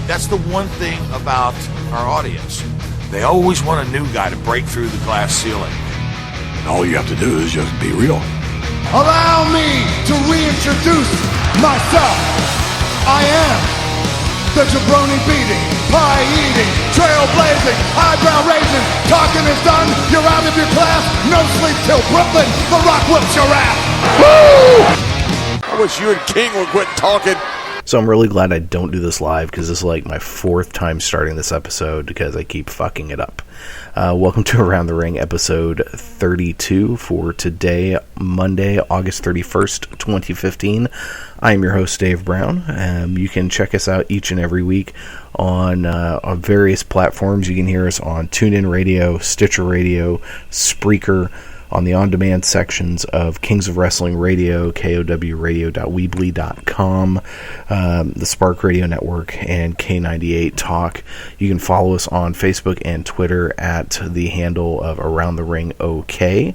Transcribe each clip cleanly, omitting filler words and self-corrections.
That's the one thing about our audience. They always want a new guy to break through the glass ceiling. All you have to do is just be real. Allow me to reintroduce myself. I am the jabroni beating, pie eating, trailblazing, eyebrow raising, talking is done, you're out of your class, no sleep till Brooklyn, the Rock whips your ass. Woo! I wish you and King would quit talking. So I'm really glad I don't do this live, because this is like my fourth time starting this episode because I keep fucking it up. Welcome to Around the Ring, episode 32 for today, Monday, August 31st, 2015. I am your host, Dave Brown. You can check us out each and every week on various platforms. You can hear us on TuneIn Radio, Stitcher Radio, Spreaker, on the on-demand sections of Kings of Wrestling Radio, kowradio.weebly.com, the Spark Radio Network, and K98 Talk. You can follow us on Facebook and Twitter at the handle of Around the Ring OK.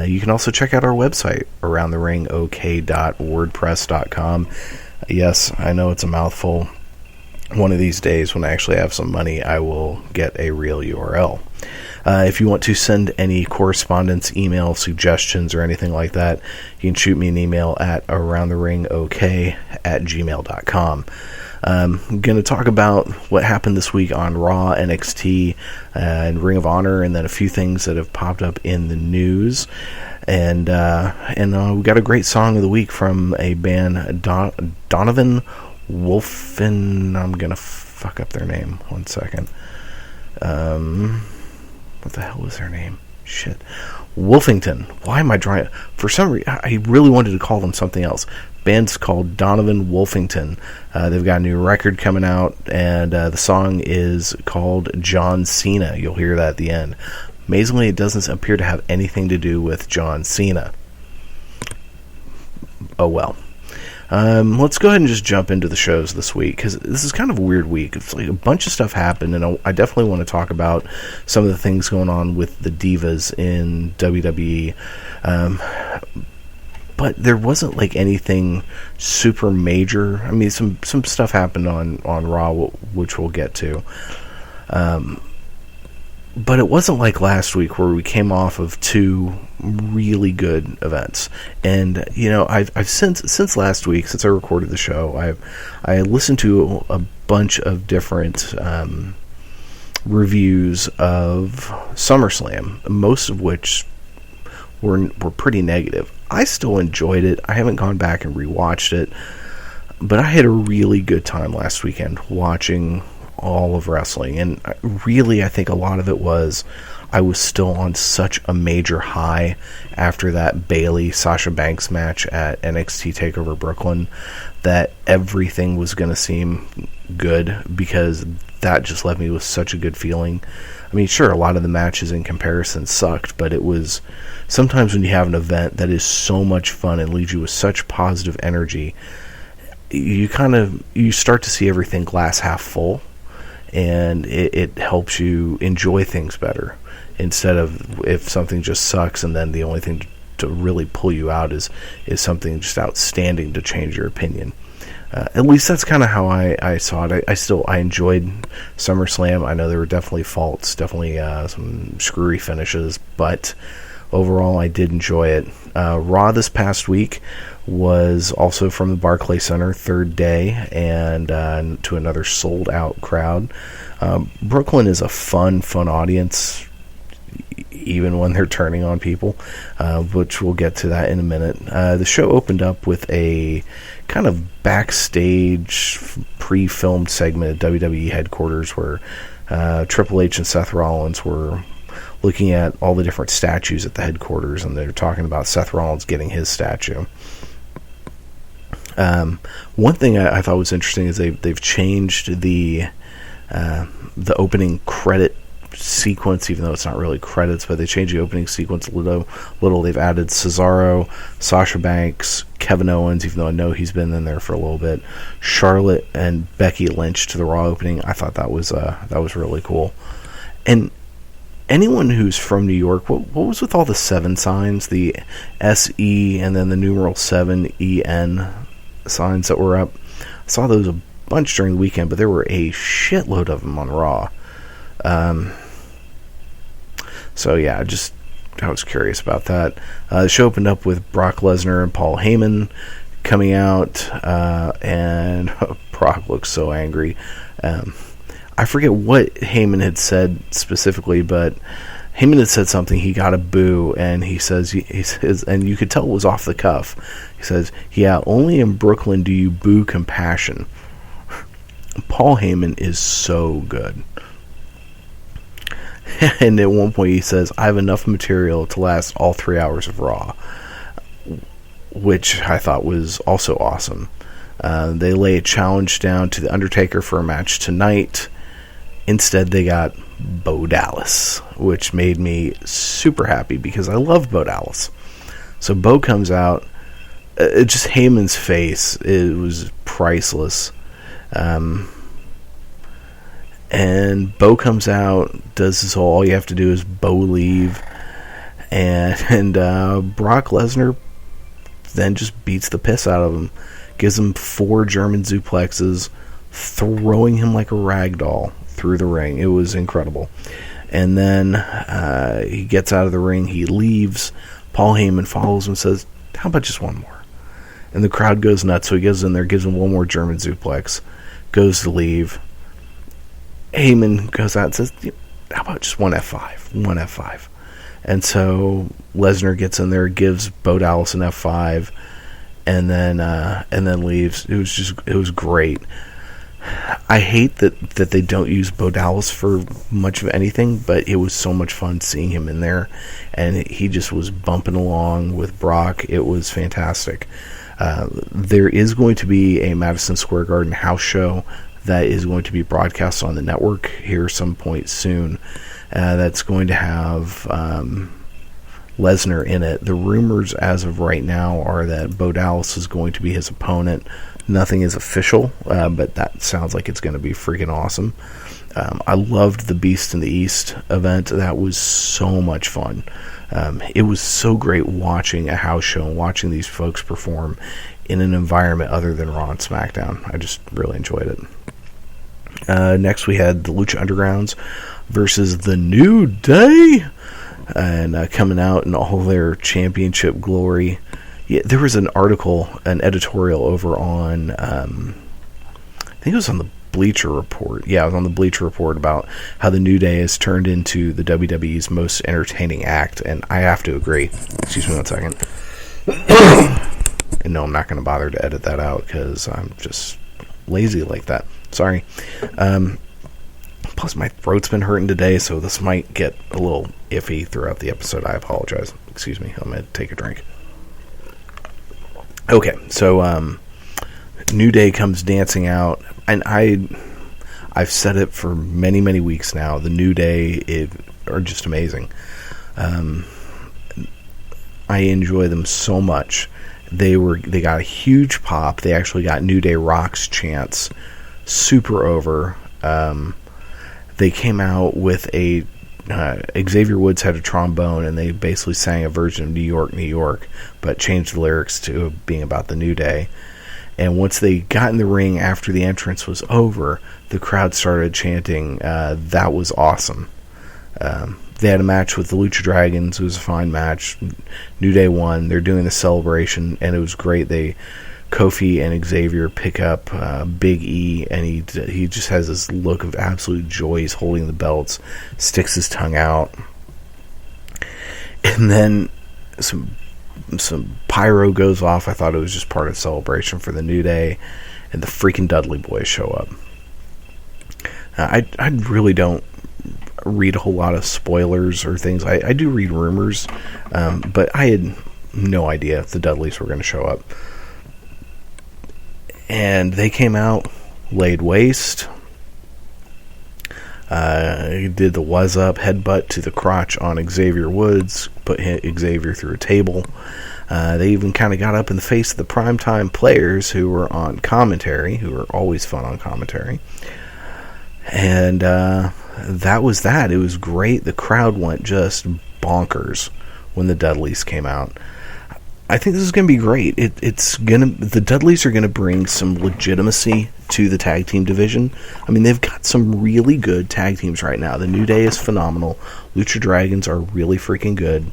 You can also check out our website, aroundtheringok.wordpress.com. Yes, I know it's a mouthful. One of these days, when I actually have some money, I will get a real URL. If you want to send any correspondence, email, suggestions, or anything like that, you can shoot me an email at aroundtheringok@gmail.com. I'm going to talk about what happened this week on Raw, NXT, and Ring of Honor, and then a few things that have popped up in the news. And we got a great song of the week from a band, Donovan Wolfen. I'm going to fuck up their name. One second. What the hell was their name? Shit. Wolfington. Why am I drawing? For some reason, I really wanted to call them something else. Band's called Donovan Wolfington. They've got a new record coming out, and the song is called John Cena. You'll hear that at the end. Amazingly, it doesn't appear to have anything to do with John Cena. Oh well. Let's go ahead and just jump into the shows this week, because this is kind of a weird week. It's like a bunch of stuff happened, and I definitely want to talk about some of the things going on with the Divas in WWE. But there wasn't like anything super major. I mean, some stuff happened on Raw, which we'll get to. But it wasn't like last week where we came off of two really good events. And you know, I've since last week, since I recorded the show, I listened to a bunch of different reviews of SummerSlam, most of which were pretty negative. I still enjoyed it. I haven't gone back and rewatched it, but I had a really good time last weekend watching all of wrestling, and really I think a lot of it was I was still on such a major high after that Bayley-Sasha Banks match at NXT TakeOver Brooklyn that everything was going to seem good, because that just left me with such a good feeling. I mean, sure, a lot of the matches in comparison sucked, but it was sometimes when you have an event that is so much fun and leaves you with such positive energy, you start to see everything glass half full, and it helps you enjoy things better, instead of if something just sucks and then the only thing to really pull you out is something just outstanding to change your opinion. At least that's kind of how I saw it. I enjoyed SummerSlam. I know there were definitely faults, definitely some screwy finishes, but overall I did enjoy it. Raw this past week was also from the Barclays Center, third day, and to another sold-out crowd. Brooklyn is a fun audience, even when they're turning on people, which we'll get to that in a minute. The show opened up with a kind of backstage pre-filmed segment at WWE headquarters where Triple H and Seth Rollins were looking at all the different statues at the headquarters, and they're talking about Seth Rollins getting his statue. One thing I thought was interesting is they've changed the opening credit sequence, even though it's not really credits, but they changed the opening sequence a little. They've added Cesaro, Sasha Banks, Kevin Owens, even though I know he's been in there for a little bit, Charlotte and Becky Lynch to the Raw opening. I thought that was really cool. And anyone who's from New York, what was with all the 7 signs, the SE and then the numeral 7 EN signs that were up? I saw those a bunch during the weekend, but there were a shitload of them on Raw. So yeah, I was curious about that. The show opened up with Brock Lesnar and Paul Heyman coming out, and Brock looks so angry. I forget what Heyman had said specifically, but Heyman had said something. He got a boo, and he says, and you could tell it was off the cuff. He says, "Yeah, only in Brooklyn do you boo compassion." Paul Heyman is so good. And at one point he says, "I have enough material to last all 3 hours of Raw," which I thought was also awesome. They lay a challenge down to The Undertaker for a match tonight. Instead, they got Bo Dallas, which made me super happy because I love Bo Dallas. So Bo comes out. Just Heyman's face, it was priceless. And Bo comes out, does this whole, all you have to do is Bo leave. And Brock Lesnar then just beats the piss out of him. Gives him 4 German suplexes, throwing him like a rag doll through the ring. It was incredible. And then he gets out of the ring, he leaves. Paul Heyman follows him and says, "How about just one more?" And the crowd goes nuts, so he goes in there, gives him one more German suplex, goes to leave. Heyman goes out and says, "How about just one F5? One F5. And so Lesnar gets in there, gives Bo Dallas an F5, and then leaves. It was great. I hate that they don't use Bo Dallas for much of anything, but it was so much fun seeing him in there, and he just was bumping along with Brock. It was fantastic. There is going to be a Madison Square Garden house show that is going to be broadcast on the network here some point soon. That's going to have Lesnar in it. The rumors as of right now are that Bo Dallas is going to be his opponent. Nothing is official, but that sounds like it's going to be freaking awesome. I loved the Beast in the East event. That was so much fun. It was so great watching a house show and watching these folks perform in an environment other than Raw and SmackDown. I just really enjoyed it. Next we had the Lucha Undergrounds versus the New Day, and coming out in all their championship glory. Yeah, there was an article, an editorial over on, I think it was on the Bleacher Report. Yeah, it was on the Bleacher Report about how the New Day has turned into the WWE's most entertaining act, and I have to agree. Excuse me one second. And no, I'm not going to bother to edit that out because I'm just lazy like that. Sorry. Plus, my throat's been hurting today, so this might get a little iffy throughout the episode. I apologize. Excuse me. I'm going to take a drink. Okay, so New Day comes dancing out, and I've said it for many, many weeks now. The New Day are just amazing. I enjoy them so much. They got a huge pop. They actually got New Day Rocks chants super over. They came out with a Xavier Woods had a trombone, and they basically sang a version of New York, New York, but changed the lyrics to being about the New Day. And once they got in the ring after the entrance was over, the crowd started chanting, that was awesome. They had a match with the Lucha Dragons. It was a fine match. New Day won. They're doing the celebration, and it was great. Kofi and Xavier pick up Big E, and he just has this look of absolute joy. He's holding the belts, sticks his tongue out, and then some pyro goes off. I thought it was just part of the celebration for the New Day, and the freaking Dudley Boys show up. I really don't read a whole lot of spoilers or things. I do read rumors, but I had no idea if the Dudleys were going to show up. And they came out, laid waste, did the was up headbutt to the crotch on Xavier Woods, put Xavier through a table. They even kind of got up in the face of the primetime players who were on commentary, who are always fun on commentary. And that was that. It was great. The crowd went just bonkers when the Dudleys came out. I think this is going to be great. The Dudleys are going to bring some legitimacy to the tag team division. I mean, they've got some really good tag teams right now. The New Day is phenomenal. Lucha Dragons are really freaking good.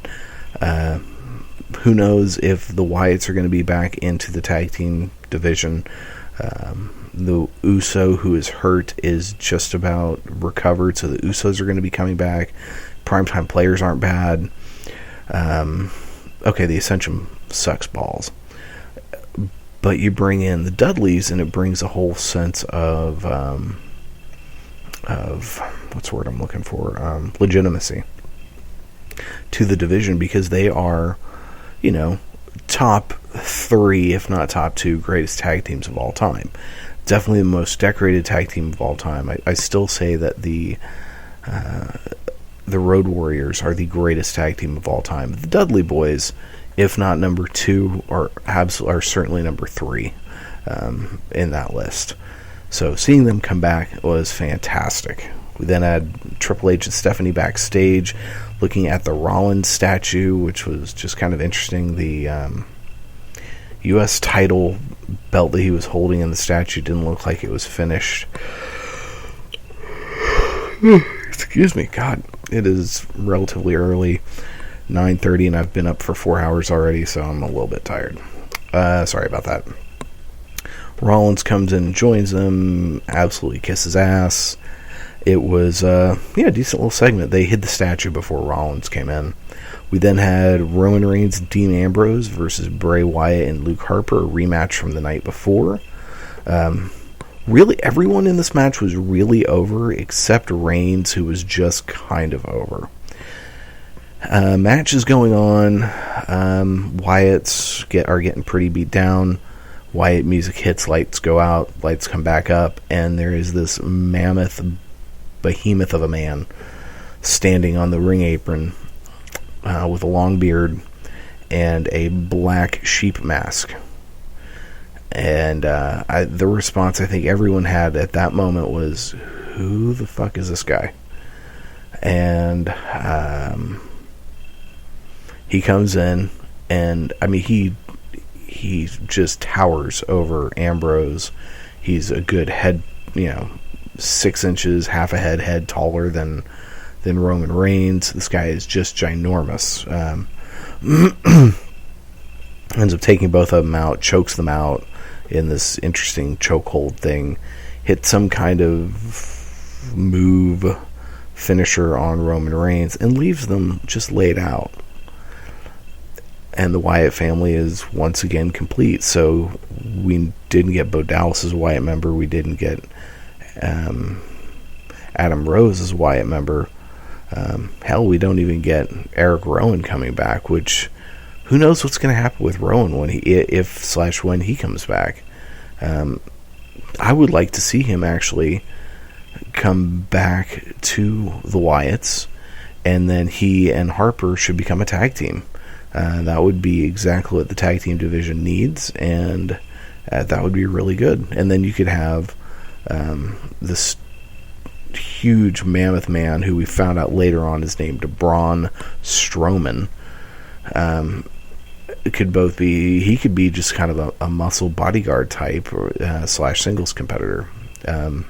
Who knows if the Wyatts are going to be back into the tag team division. The Uso, who is hurt, is just about recovered, so the Usos are going to be coming back. Primetime Players aren't bad. Okay, the Ascension sucks balls. But you bring in the Dudleys, and it brings a whole sense of what's the word I'm looking for? Legitimacy to the division, because they are, top 3, if not top 2, greatest tag teams of all time. Definitely the most decorated tag team of all time. I still say that the Road Warriors are the greatest tag team of all time. The Dudley Boys, if not number 2, are certainly number 3 in that list. So seeing them come back was fantastic. We then had Triple H and Stephanie backstage looking at the Rollins statue, which was just kind of interesting. The U.S. title belt that he was holding in the statue didn't look like it was finished. Excuse me, God, it is relatively early, 9:30, and I've been up for 4 hours already, so I'm a little bit tired. Sorry about that. Rollins comes in and joins them, absolutely kisses ass. It was a decent little segment. They hid the statue before Rollins came in. We then had Roman Reigns and Dean Ambrose versus Bray Wyatt and Luke Harper, a rematch from the night before. Really, everyone in this match was really over, except Reigns, who was just kind of over. Match is going on. Wyatts are getting pretty beat down. Wyatt music hits, lights go out, lights come back up, and there is this behemoth of a man standing on the ring apron with a long beard and a black sheep mask. And the response I think everyone had at that moment was, who the fuck is this guy? And he comes in, and I mean, he just towers over Ambrose. He's a good head, 6 inches, half a head taller than Roman Reigns. This guy is just ginormous. Ends up taking both of them out, chokes them out in this interesting chokehold thing, hit some kind of move finisher on Roman Reigns, and leaves them just laid out. And the Wyatt family is once again complete. So we didn't get Bo Dallas as a Wyatt member. We didn't get Adam Rose as a Wyatt member. Hell, we don't even get Eric Rowan coming back, which who knows what's going to happen with Rowan when he comes back. I would like to see him actually come back to the Wyatts, and then he and Harper should become a tag team. That would be exactly what the tag team division needs, and that would be really good. And then you could have this huge mammoth man who we found out later on is named Braun Strowman. It could both be, he could be just kind of a muscle bodyguard type or / singles competitor. So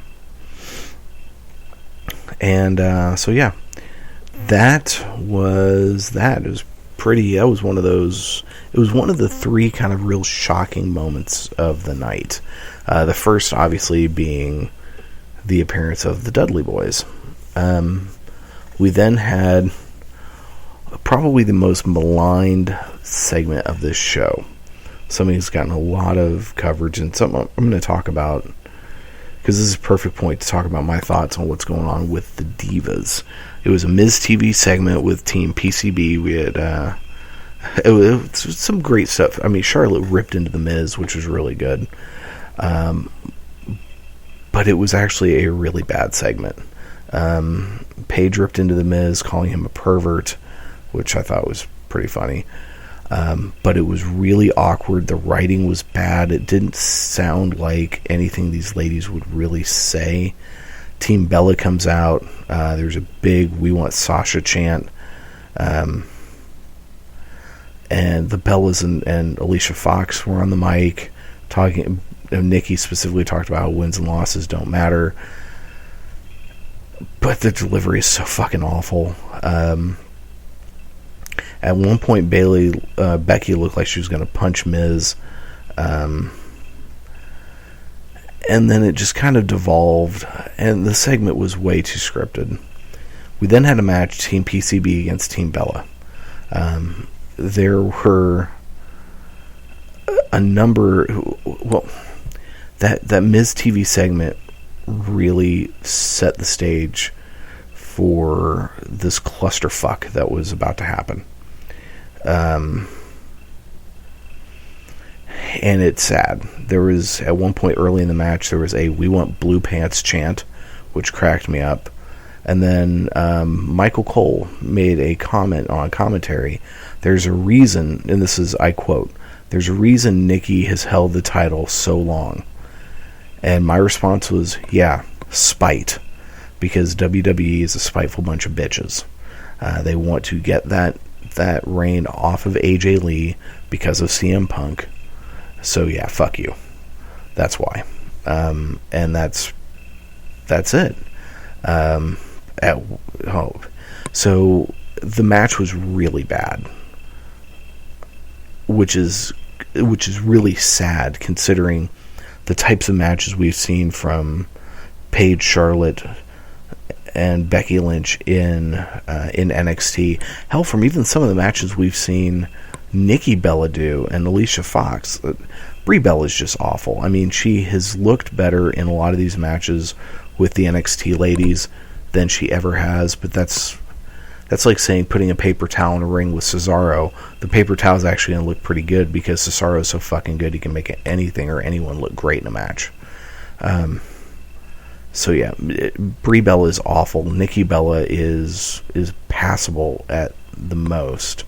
yeah, that was that. It was pretty, that was one of those, it was one of the 3 kind of real shocking moments of the night. The first obviously being the appearance of the Dudley Boys. We then had probably the most maligned segment of this show. Something who's gotten a lot of coverage, and something I'm going to talk about, because this is a perfect point to talk about my thoughts on what's going on with the Divas. It was a Miz TV segment with Team PCB. We had it was some great stuff. I mean, Charlotte ripped into the Miz, which was really good. But it was actually a really bad segment. Paige ripped into the Miz, calling him a pervert, which I thought was pretty funny. But it was really awkward. The writing was bad. It didn't sound like anything these ladies would really say. Team Bella comes out. There's a big "We Want Sasha" chant. and the Bellas and Alicia Fox were on the mic talking. Nikki specifically talked about how wins and losses don't matter, but the delivery is so fucking awful. At one point, Becky looked like she was going to punch Miz, and then it just kind of devolved, and the segment was way too scripted. We then had a match, Team PCB against Team Bella. There were a number... Well, that Miz TV segment really set the stage for this clusterfuck that was about to happen. And it's sad. There was, at one point early in the match, there was a "We want blue pants" chant, which cracked me up. And then Michael Cole made a comment on commentary. There's a reason, and this is, I quote, "There's a reason Nikki has held the title so long." And my response was, yeah, spite. Because WWE is a spiteful bunch of bitches. They want to get that reign off of AJ Lee because of CM Punk. So yeah, fuck you. That's why. And that's it. So the match was really bad, which is really sad considering the types of matches we've seen from Paige, Charlotte, and Becky Lynch in NXT. Hell, from even some of the matches we've seen Nikki Bella do and Alicia Fox. Brie Bella is just awful. I mean, she has looked better in a lot of these matches with the NXT ladies than she ever has, but that's like saying putting a paper towel in a ring with Cesaro. The paper towel is actually going to look pretty good because Cesaro is so fucking good he can make anything or anyone look great in a match. So yeah, Brie Bella is awful. Nikki Bella is passable at the most,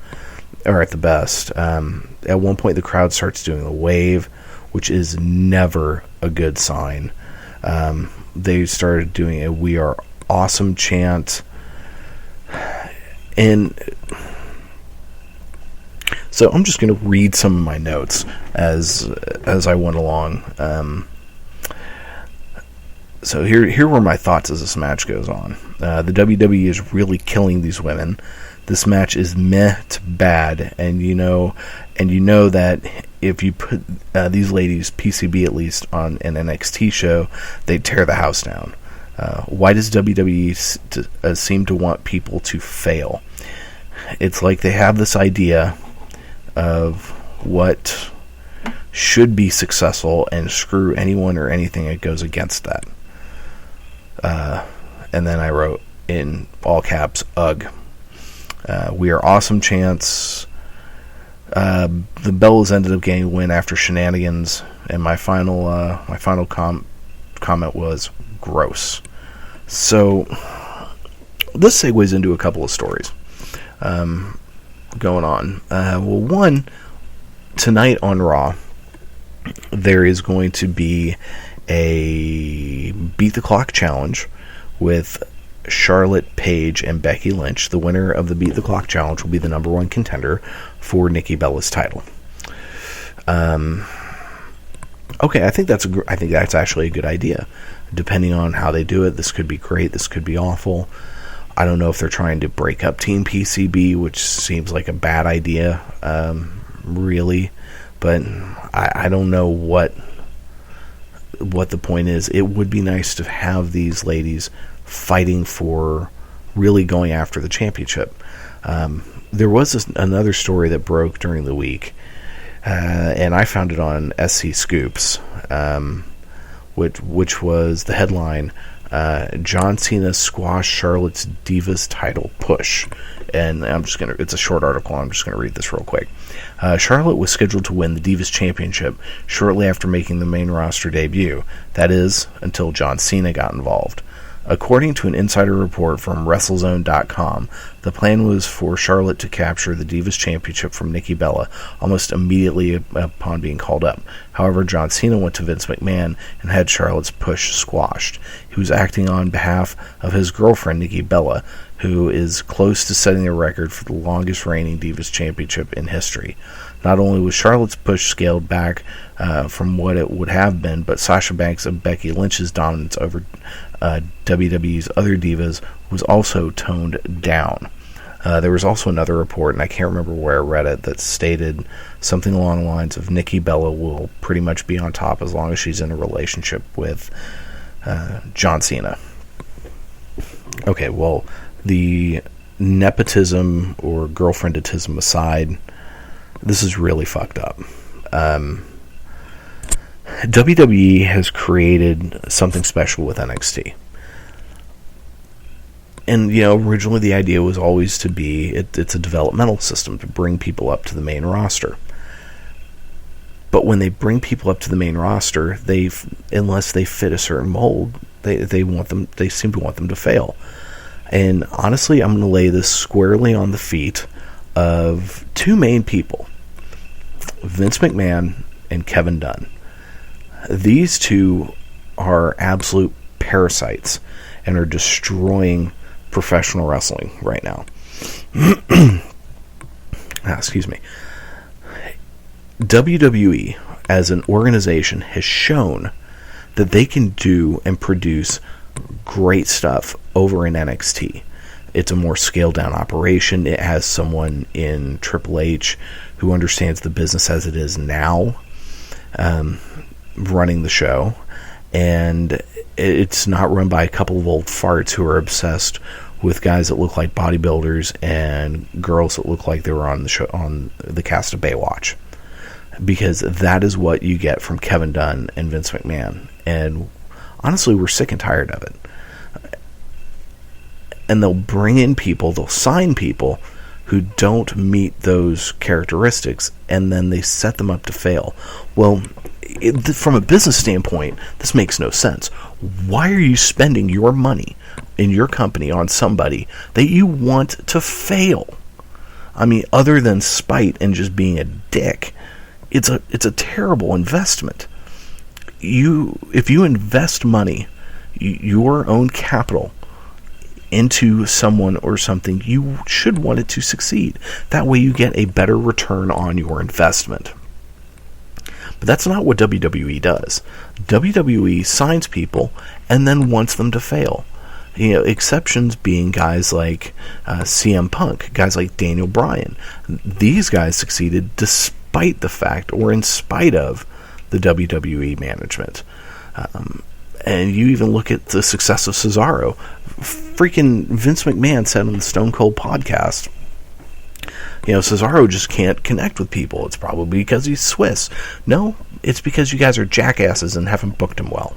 or at the best. At one point the crowd starts doing the wave, which is never a good sign. They started doing a "We are awesome" chant. And so I'm just going to read some of my notes as I went along. So here were my thoughts as this match goes on. The WWE is really killing these women. This match is meh to bad, and you know that if you put these ladies, PCB at least, on an NXT show, they'd tear the house down. Why does WWE seem to want people to fail? It's like they have this idea of what should be successful and screw anyone or anything that goes against that. And then I wrote in all caps, "Ugh." We are awesome chants. The Bellas ended up getting a win after shenanigans, and my final comment was gross. So this segues into a couple of stories going on. Well, one, tonight on Raw, there is going to be a Beat the Clock challenge with Charlotte, Paige, and Becky Lynch. The winner of the Beat the Clock challenge will be the number one contender for Nikki Bella's title. Okay, I think that's actually a good idea. Depending on how they do it, this could be great, this could be awful. I don't know if they're trying to break up Team PCB, which seems like a bad idea, really. But I don't know what the point is. It would be nice to have these ladies fighting for really going after the championship. There was another story that broke during the week, and I found it on SC Scoops, which was the headline, John Cena squashed Charlotte's Divas title push. And it's a short article, I'm just going to read this real quick. Charlotte was scheduled to win the Divas Championship shortly after making the main roster debut. That is, until John Cena got involved. According to an insider report from WrestleZone.com, the plan was for Charlotte to capture the Divas Championship from Nikki Bella almost immediately upon being called up. However, John Cena went to Vince McMahon and had Charlotte's push squashed. He was acting on behalf of his girlfriend, Nikki Bella, who is close to setting a record for the longest reigning Divas Championship in history. Not only was Charlotte's push scaled back from what it would have been, but Sasha Banks and Becky Lynch's dominance over WWE's other divas was also toned down. There was also another report, and I can't remember where I read it, that stated something along the lines of Nikki Bella will pretty much be on top as long as she's in a relationship with John Cena. Okay, well, the nepotism or girlfrienditism aside, this is really fucked up. WWE has created something special with NXT. And, originally the idea was always to be, it's a developmental system to bring people up to the main roster. But when they bring people up to the main roster, unless they fit a certain mold, they seem to want them to fail. And honestly, I'm going to lay this squarely on the feet of two main people, Vince McMahon and Kevin Dunn. These two are absolute parasites and are destroying professional wrestling right now. Excuse me. WWE as an organization has shown that they can do and produce great stuff over in NXT. It's a more scaled down operation. It has someone in Triple H who understands the business as it is now, running the show, and it's not run by a couple of old farts who are obsessed with guys that look like bodybuilders and girls that look like they were on the show, on the cast of Baywatch, because that is what you get from Kevin Dunn and Vince McMahon. And honestly, we're sick and tired of it. And they'll bring in people, they'll sign people who don't meet those characteristics, and then they set them up to fail. Well, from a business standpoint, this makes no sense. Why are you spending your money in your company on somebody that you want to fail? I mean, other than spite and just being a dick, it's a terrible investment. If you invest money, your own capital, into someone or something, you should want it to succeed. That way you get a better return on your investment. But that's not what WWE does. WWE signs people and then wants them to fail. Exceptions being guys like CM Punk, guys like Daniel Bryan. These guys succeeded despite the fact, or in spite of, the WWE management. And you even look at the success of Cesaro. Freaking Vince McMahon said on the Stone Cold podcast, Cesaro just can't connect with people. It's probably because he's Swiss. No, it's because you guys are jackasses and haven't booked him well.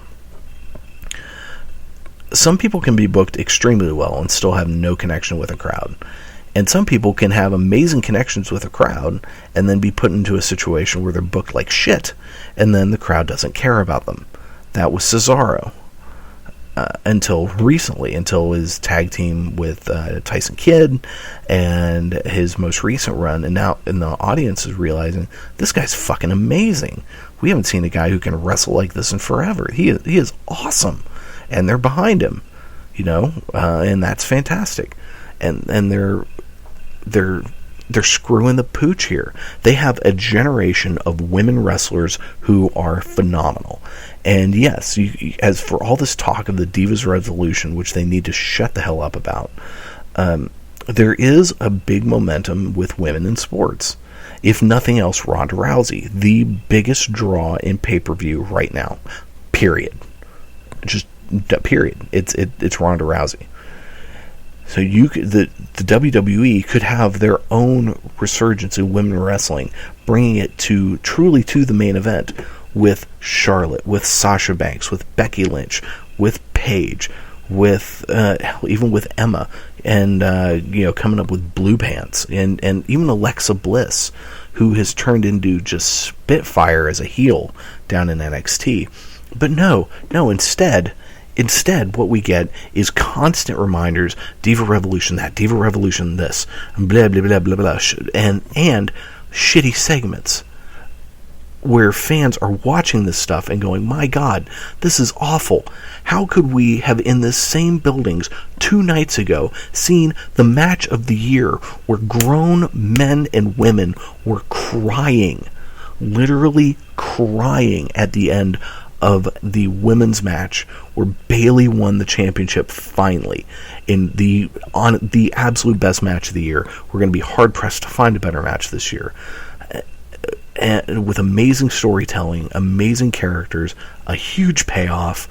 Some people can be booked extremely well and still have no connection with a crowd. And some people can have amazing connections with a crowd and then be put into a situation where they're booked like shit, and then the crowd doesn't care about them. That was Cesaro. Until recently, until his tag team with Tyson Kidd and his most recent run, and now the audience is realizing this guy's fucking amazing. We haven't seen a guy who can wrestle like this in forever. He is awesome, and they're behind him, and that's fantastic. And they're screwing the pooch here. They have a generation of women wrestlers who are phenomenal. And yes, as for all this talk of the Divas Revolution, which they need to shut the hell up about, there is a big momentum with women in sports. If nothing else, Ronda Rousey, the biggest draw in pay-per-view right now. Period. Just period. It's Ronda Rousey. So the WWE could have their own resurgence in women wrestling, bringing it truly to the main event with Charlotte, with Sasha Banks, with Becky Lynch, with Paige, with even with Emma, and coming up with Blue Pants, and even Alexa Bliss, who has turned into just Spitfire as a heel down in NXT. But no, instead, Instead, what we get is constant reminders, Diva Revolution that, Diva Revolution this, and blah, blah, blah, blah, blah, and shitty segments where fans are watching this stuff and going, my God, this is awful. How could we have in this same buildings 2 nights ago seen the match of the year where grown men and women were crying, literally crying at the end of the women's match where Bayley won the championship finally on the absolute best match of the year. We're going to be hard pressed to find a better match this year. And with amazing storytelling, amazing characters, a huge payoff,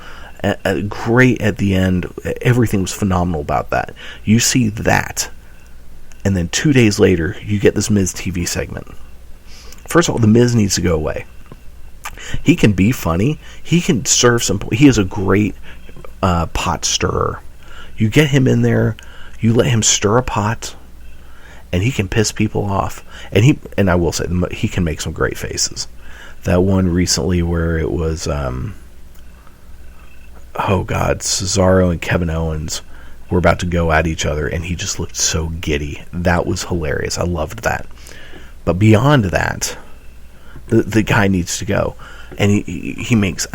great at the end. Everything was phenomenal about that. You see that, and then 2 days later, you get this Miz TV segment. First of all, the Miz needs to go away. He can be funny. He can serve some. He is a great pot stirrer. You get him in there, you let him stir a pot, and he can piss people off. And I will say, he can make some great faces. That one recently where it was, Cesaro and Kevin Owens were about to go at each other, and he just looked so giddy. That was hilarious. I loved that. But beyond that, the guy needs to go. And he makes,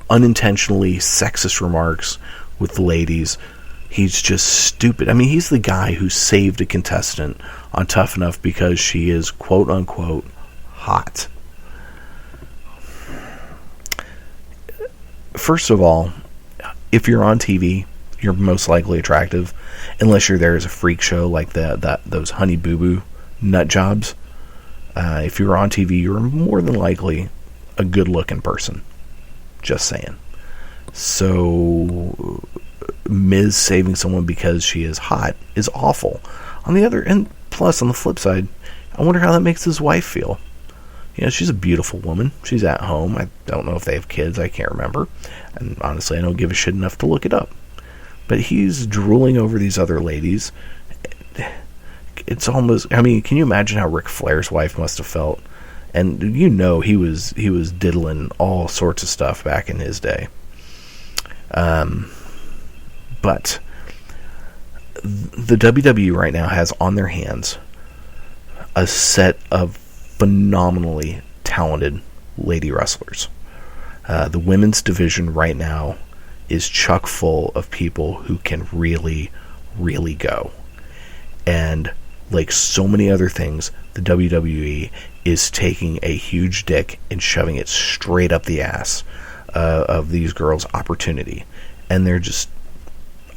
unintentionally sexist remarks with the ladies. He's just stupid. I mean, he's the guy who saved a contestant on Tough Enough because she is quote-unquote hot. First of all, if you're on TV, you're most likely attractive, unless you're there as a freak show like those Honey Boo Boo nut jobs. If you're on TV, you're more than likely a good-looking person. Just saying. So Miz saving someone because she is hot is awful. On the flip side, I wonder how that makes his wife feel. She's a beautiful woman. She's at home. I don't know if they have kids. I can't remember. And honestly, I don't give a shit enough to look it up. But he's drooling over these other ladies. It's almost, can you imagine how Ric Flair's wife must have felt? And he was diddling all sorts of stuff back in his day. But the WWE right now has on their hands a set of phenomenally talented lady wrestlers. The women's division right now is chock full of people who can really, really go. And like so many other things, the WWE is taking a huge dick and shoving it straight up the ass of these girls' opportunity. And they're just,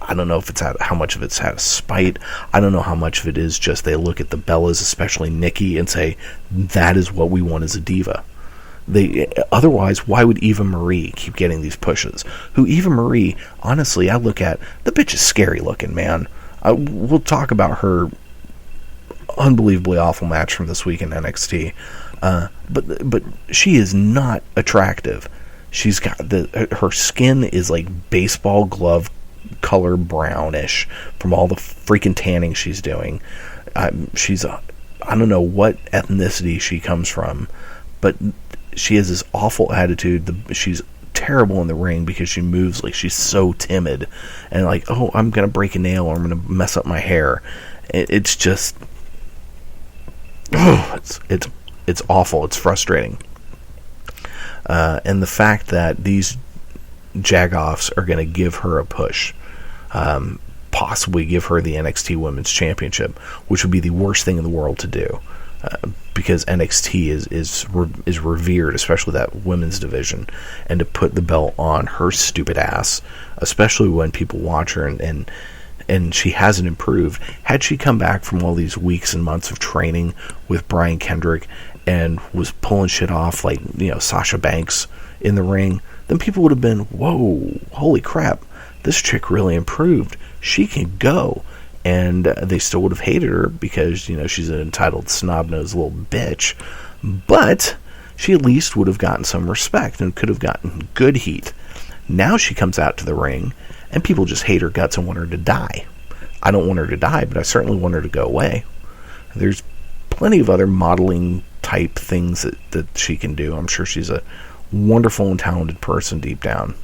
I don't know if how much of it's out of spite. I don't know how much of it is just they look at the Bellas, especially Nikki, and say, that is what we want as a diva. Otherwise, why would Eva Marie keep getting these pushes? Who Eva Marie, honestly, I look at, the bitch is scary looking, man. We'll talk about her unbelievably awful match from this week in NXT. But she is not attractive. She's got her skin is like baseball glove color brownish from all the freaking tanning she's doing. I don't know what ethnicity she comes from, but she has this awful attitude. She's terrible in the ring because she moves like she's so timid and like, oh, I'm gonna break a nail or I'm gonna mess up my hair. It's just, it's awful. It's frustrating. And the fact that these jagoffs are going to give her a push, possibly give her the NXT Women's Championship, which would be the worst thing in the world to do, because NXT is revered, especially that women's division, and to put the belt on her stupid ass, especially when people watch her and she hasn't improved. Had she come back from all these weeks and months of training with Brian Kendrick and was pulling shit off like, Sasha Banks in the ring, then people would have been, whoa, holy crap, this chick really improved. She can go. And they still would have hated her because, she's an entitled snob-nosed little bitch. But she at least would have gotten some respect and could have gotten good heat. Now she comes out to the ring and people just hate her guts and want her to die. I don't want her to die, but I certainly want her to go away. There's plenty of other modeling type things that she can do. I'm sure she's a wonderful and talented person deep down.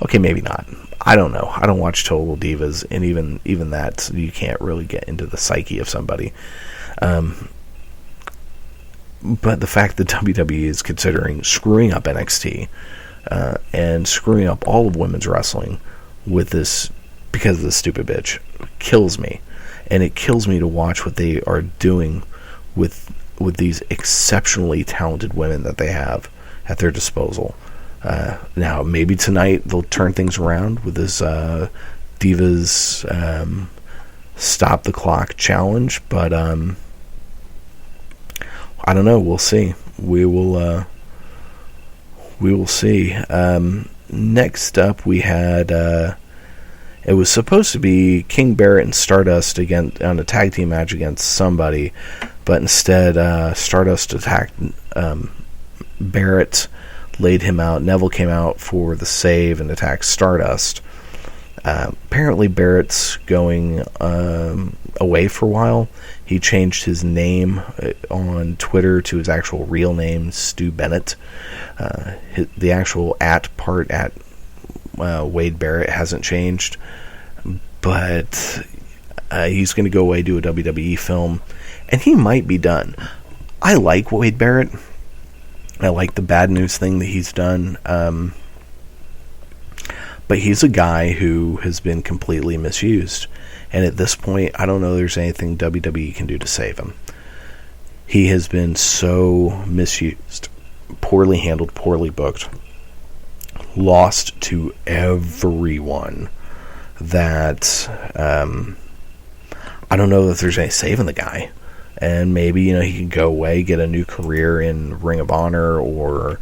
Okay, maybe not. I don't know. I don't watch Total Divas, and even that, you can't really get into the psyche of somebody. But the fact that WWE is considering screwing up NXT and screwing up all of women's wrestling with this because of this stupid bitch kills me. And it kills me to watch what they are doing with these exceptionally talented women that they have at their disposal. Now, maybe tonight they'll turn things around with this Divas Stop the Clock challenge, but I don't know. We'll see. We will see. Next up, we had it was supposed to be King Barrett and Stardust on a tag team match against somebody, but instead Stardust attacked Barrett, laid him out. Neville came out for the save and attacked Stardust. Apparently Barrett's going away for a while. He changed his name on Twitter to his actual real name, Stu Bennett. The actual part at Wade Barrett hasn't changed, but he's going to go away, do a WWE film, and he might be done. I like Wade Barrett. I like the Bad News thing that he's done. But he's a guy who has been completely misused. And at this point, I don't know there's anything WWE can do to save him. He has been so misused, poorly handled, poorly booked, lost to everyone, that I don't know that there's any saving the guy. And maybe, he can go away, get a new career in Ring of Honor or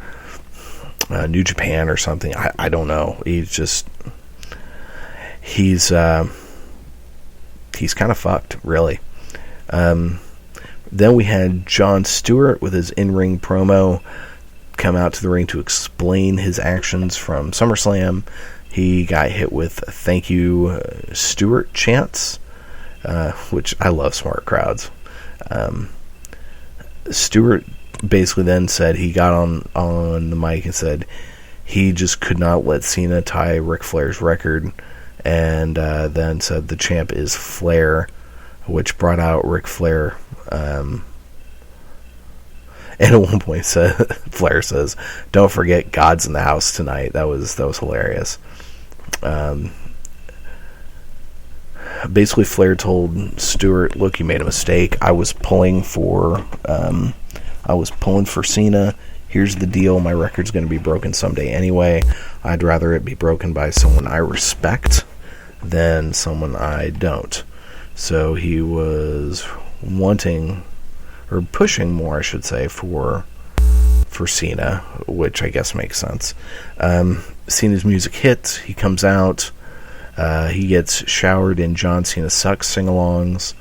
New Japan or something. I don't know. He's kind of fucked, really. Then we had Jon Stewart with his in-ring promo come out to the ring to explain his actions from SummerSlam. He got hit with "Thank you, Stewart" chants, which I love smart crowds. Stewart basically then said, he got on the mic and said he just could not let Cena tie Ric Flair's record, and then said the champ is Flair, which brought out Ric Flair. And at one point Flair says, "Don't forget God's in the house tonight." That was hilarious. Basically Flair told Stewart, "Look, you made a mistake. I was pulling for Cena. Here's the deal. My record's going to be broken someday anyway. I'd rather it be broken by someone I respect than someone I don't." So he was wanting, or pushing more, I should say, for Cena, which I guess makes sense. Cena's music hits. He comes out. He gets showered in John Cena Sucks sing-alongs.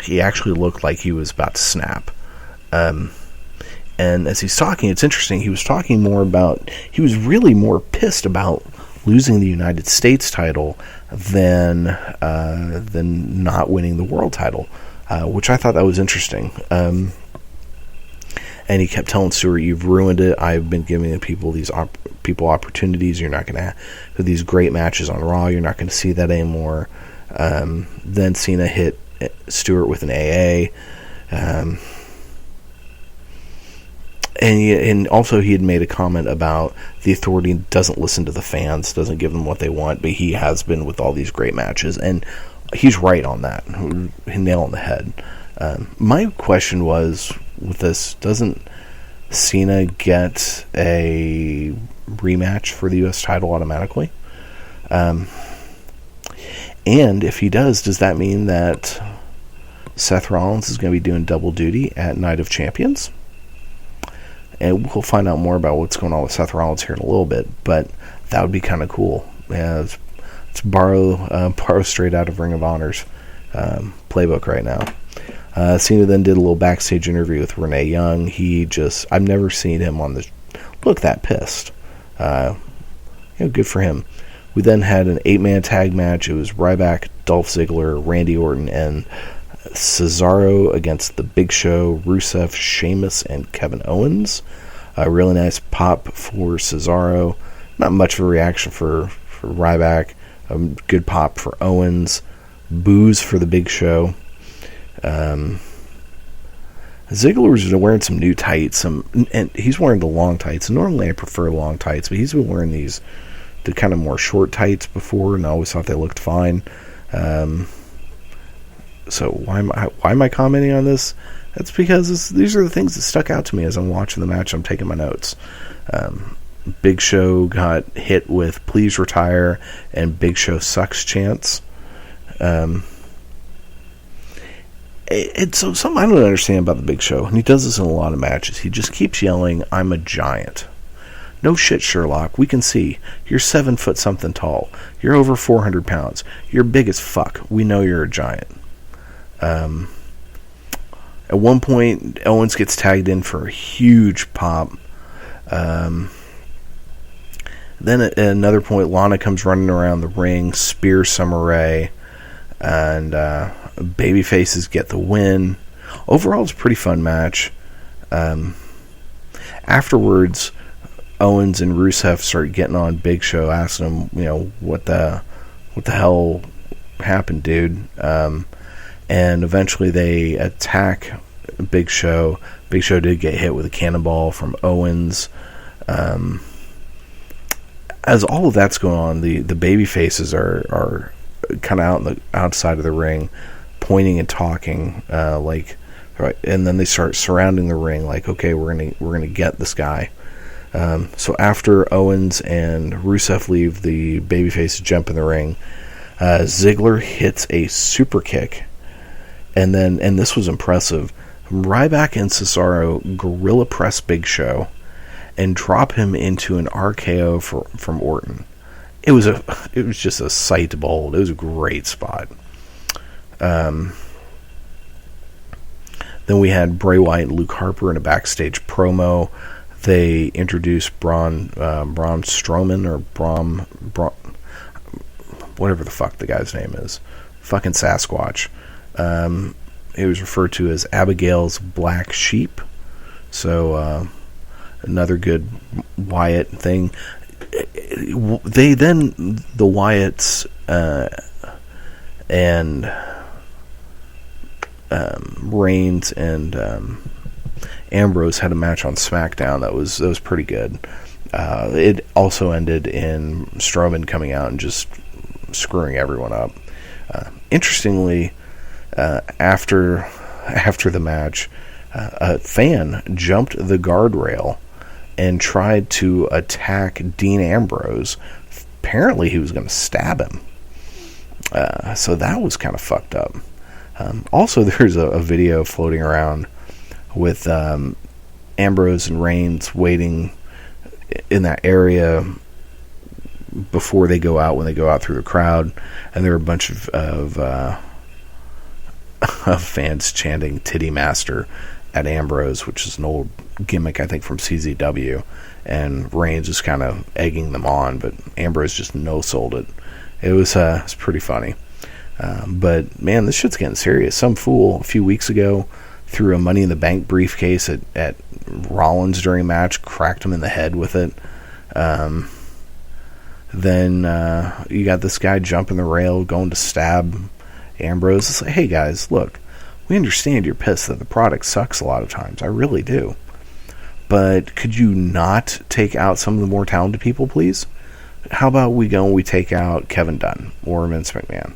He actually looked like he was about to snap. And as he's talking, it's interesting. He was talking more about, he was really more pissed about losing the United States title than not winning the world title, which I thought that was interesting. And he kept telling Stewart, "You've ruined it. I've been giving the people people opportunities. You're not going to have these great matches on Raw. You're not going to see that anymore." Then Cena hit Stewart with an AA. And also he had made a comment about the Authority doesn't listen to the fans, doesn't give them what they want, but he has been with all these great matches. And he's right on that. Nail on the head. My question was, with this, doesn't Cena get a rematch for the U.S. title automatically? And if he does that mean that Seth Rollins is going to be doing double duty at Night of Champions? And we'll find out more about what's going on with Seth Rollins here in a little bit, but that would be kind of cool. Yeah, let's borrow straight out of Ring of Honor's playbook right now. Cena then did a little backstage interview with Renee Young. I've never seen him look that pissed. Good for him. We then had an 8-man tag match. It was Ryback, Dolph Ziggler, Randy Orton, and Cesaro against The Big Show, Rusev, Sheamus, and Kevin Owens. A really nice pop for Cesaro. Not much of a reaction for Ryback. A good pop for Owens. Boos for the Big Show. Ziggler was wearing some new tights, and he's wearing the long tights. Normally I prefer long tights, but he's been wearing the kind of more short tights before, and I always thought they looked fine. So why am I commenting on this? That's because these are the things that stuck out to me as I'm watching the match. I'm taking my notes. Big Show got hit with "Please Retire" and "Big Show Sucks" chants. It's something I don't understand about the Big Show, and he does this in a lot of matches. He just keeps yelling, "I'm a giant." No shit, Sherlock. We can see. You're 7 foot something tall. You're over 400 pounds. You're big as fuck. We know you're a giant. At one point, Owens gets tagged in for a huge pop. Then at another point, Lana comes running around the ring, spears Summer Rae, and babyfaces get the win. Overall, it's a pretty fun match. Afterwards, Owens and Rusev start getting on Big Show, asking him, what the hell happened, dude? And eventually they attack Big Show. Big Show did get hit with a cannonball from Owens. As all of that's going on, the baby faces are kind of out on the outside of the ring, pointing and talking, right, and then they start surrounding the ring, like, okay, we're gonna get this guy. So after Owens and Rusev leave, the babyfaces jump in the ring. Ziggler hits a super kick, and this was impressive. Ryback and Cesaro gorilla press Big Show and drop him into an RKO from Orton. It was just a sight to behold. It was a great spot. Then we had Bray Wyatt and Luke Harper in a backstage promo. They introduced Braun Strowman, or Braun, whatever the fuck the guy's name is, fucking Sasquatch. He was referred to as Abigail's Black Sheep. So another good Wyatt thing. The Wyatts and Reigns and Ambrose had a match on SmackDown that was pretty good. It also ended in Strowman coming out and just screwing everyone up. Interestingly, after the match, a fan jumped the guardrail and tried to attack Dean Ambrose. Apparently he was going to stab him. So that was kind of fucked up. Also, there's a video floating around with Ambrose and Reigns waiting in that area before they go out, when they go out through the crowd, and there are a bunch of fans chanting "Titty Master" at Ambrose, which is an old gimmick, I think, from CZW, and Reigns is kind of egging them on, but Ambrose just no-sold it. It was pretty funny. But man, this shit's getting serious. Some fool a few weeks ago threw a Money in the Bank briefcase at Rollins during a match, cracked him in the head with it. Then you got this guy jumping the rail, going to stab Ambrose. It's like, hey guys, look, we understand you're pissed that the product sucks a lot of times. I really do. But could you not take out some of the more talented people, please? How about we go and we take out Kevin Dunn or Vince McMahon?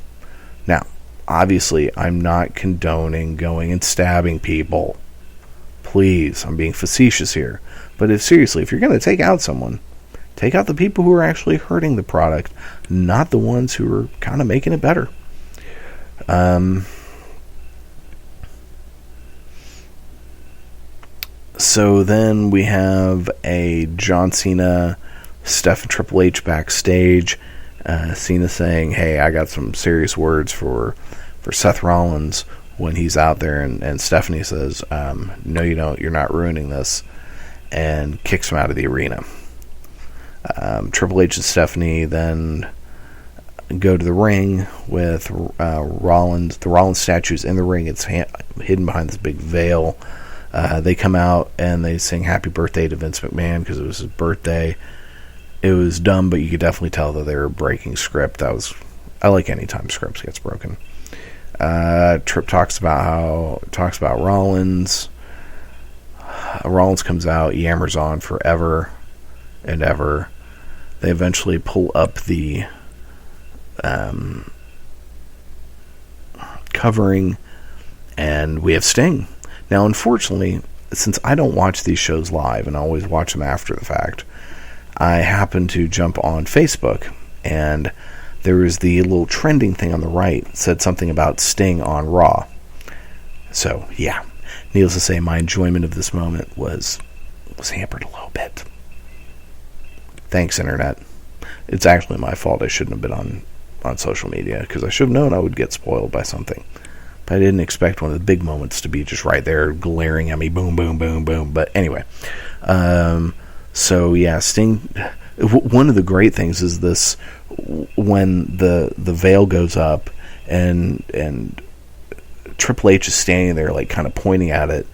Now, obviously, I'm not condoning going and stabbing people. Please, I'm being facetious here. But if you're going to take out someone, take out the people who are actually hurting the product, not the ones who are kind of making it better. So then we have a John Cena, Steph and Triple H backstage. Cena saying, hey, I got some serious words for Seth Rollins when he's out there, and Stephanie says, no you don't, you're not ruining this, and kicks him out of the arena. Triple H and Stephanie then go to the ring with Rollins. The Rollins statue's in the ring. It's hidden behind this big veil. They come out and they sing happy birthday to Vince McMahon because it was his birthday. It was dumb, but you could definitely tell that they were breaking script. I like any time scripts gets broken. Tripp talks about Rollins. Rollins comes out, yammers on forever and ever. They eventually pull up the covering, and we have Sting. Now, unfortunately, since I don't watch these shows live and I always watch them after the fact, I happened to jump on Facebook, and there was the little trending thing on the right that said something about Sting on Raw. So, yeah, needless to say, my enjoyment of this moment was hampered a little bit. Thanks, Internet. It's actually my fault. I shouldn't have been on social media, because I should have known I would get spoiled by something. But I didn't expect one of the big moments to be just right there glaring at me, boom, boom, boom, boom. But anyway, so yeah, Sting. One of the great things is this: when the veil goes up and Triple H is standing there, like kind of pointing at it,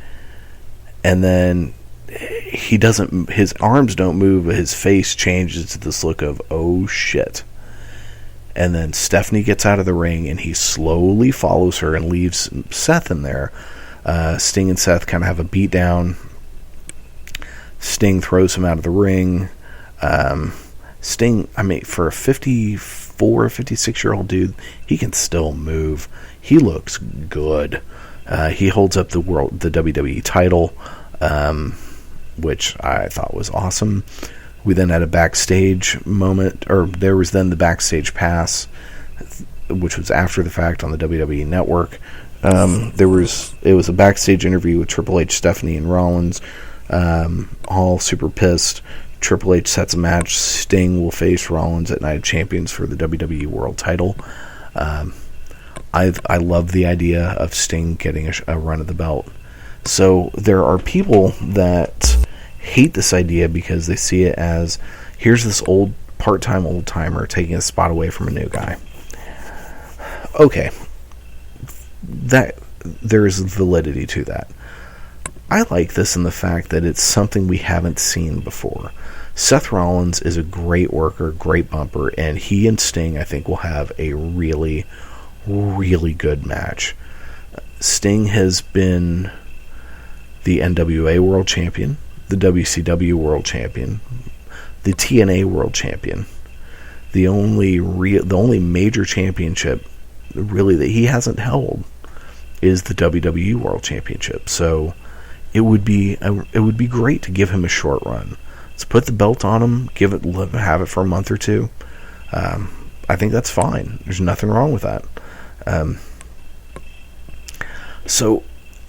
and then he doesn't. His arms don't move, but his face changes to this look of oh shit. And then Stephanie gets out of the ring, and he slowly follows her and leaves Seth in there. Sting and Seth kind of have a beatdown. Sting throws him out of the ring. Sting, I mean, for a 54, 56-year-old dude, he can still move. He looks good. He holds up the WWE title, which I thought was awesome. We then had a backstage moment, or there was then the backstage pass, which was after the fact on the WWE Network. It was a backstage interview with Triple H, Stephanie, and Rollins, all super pissed. Triple H sets a match. Sting will face Rollins at Night of Champions for the WWE World Title. I love the idea of Sting getting a run of the belt. So there are people that hate this idea because they see it as, here's this part-time old-timer taking a spot away from a new guy. Okay, that there's validity to that. I like this in the fact that it's something we haven't seen before. Seth Rollins is a great worker, great bumper, and he and Sting, I think, will have a really, really good match. Sting has been the NWA World Champion, the WCW World Champion, the TNA World Champion. The only major championship really that he hasn't held is the WWE World Championship. So it would be great to give him a short run. Let's put the belt on him, have it for a month or two. I think that's fine. There's nothing wrong with that. So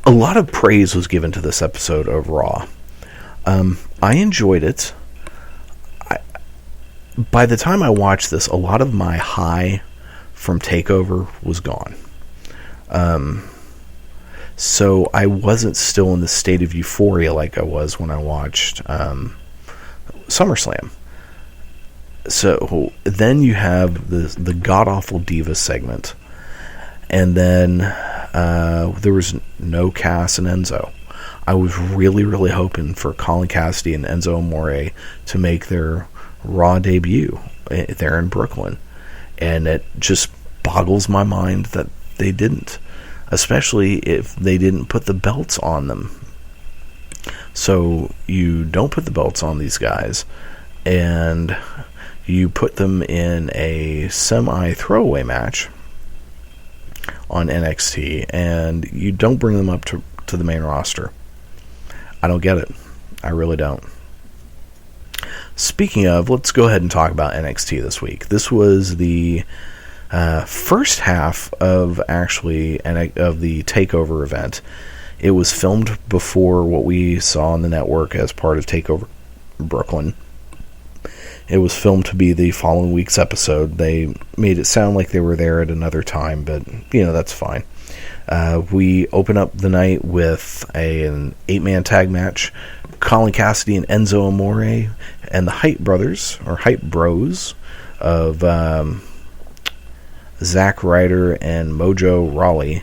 a lot of praise was given to this episode of Raw. I enjoyed it. By the time I watched this, a lot of my high from TakeOver was gone. So I wasn't still in the state of euphoria like I was when I watched SummerSlam. So then you have the god-awful Divas segment. And then there was no Cass and Enzo. I was really, really hoping for Colin Cassidy and Enzo Amore to make their Raw debut there in Brooklyn. And it just boggles my mind that they didn't. Especially if they didn't put the belts on them. So you don't put the belts on these guys, and you put them in a semi-throwaway match on NXT, and you don't bring them up to the main roster. I don't get it. I really don't. Speaking of, let's go ahead and talk about NXT this week. This was the first half of the TakeOver event. It was filmed before what we saw on the network as part of TakeOver Brooklyn. It was filmed to be the following week's episode. They made it sound like they were there at another time, but that's fine. We open up the night with an 8-man tag match. Colin Cassidy and Enzo Amore and the Hype Brothers, or Hype Bros, of Zack Ryder and Mojo Rawley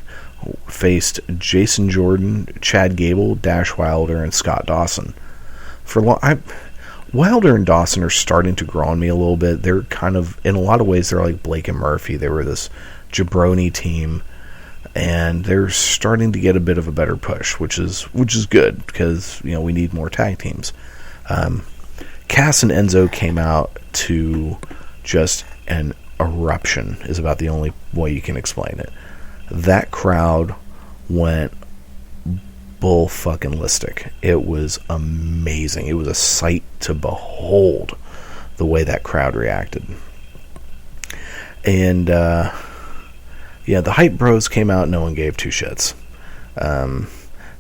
faced Jason Jordan, Chad Gable, Dash Wilder, and Scott Dawson. Wilder and Dawson are starting to grow on me a little bit. They're kind of, in a lot of ways, they're like Blake and Murphy. They were this jabroni team, and they're starting to get a bit of a better push, which is good, because we need more tag teams. Cass and Enzo came out to just an eruption, is about the only way you can explain it. That crowd went bull fucking listic. It was amazing. It was a sight to behold, the way that crowd reacted. And the Hype Bros came out. No one gave two shits.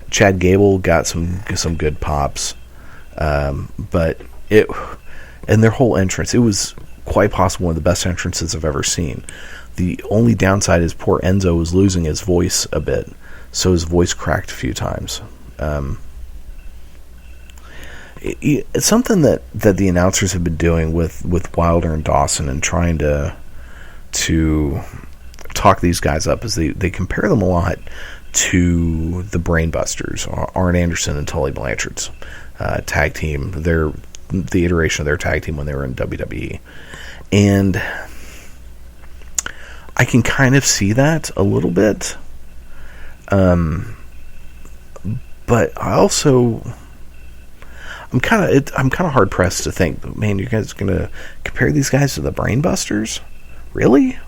Chad Gable got some good pops, but and their whole entrance, it was quite possibly one of the best entrances I've ever seen. The only downside is poor Enzo was losing his voice a bit, so his voice cracked a few times. It's something that the announcers have been doing with Wilder and Dawson, and trying to talk these guys up, is they compare them a lot to the Brainbusters, Arn Anderson and Tully Blanchard's tag team. They're the iteration of their tag team when they were in WWE. And I can kind of see that a little bit. But I also, I'm kind of hard pressed to think, man, you guys are gonna compare these guys to the Brainbusters? Really? I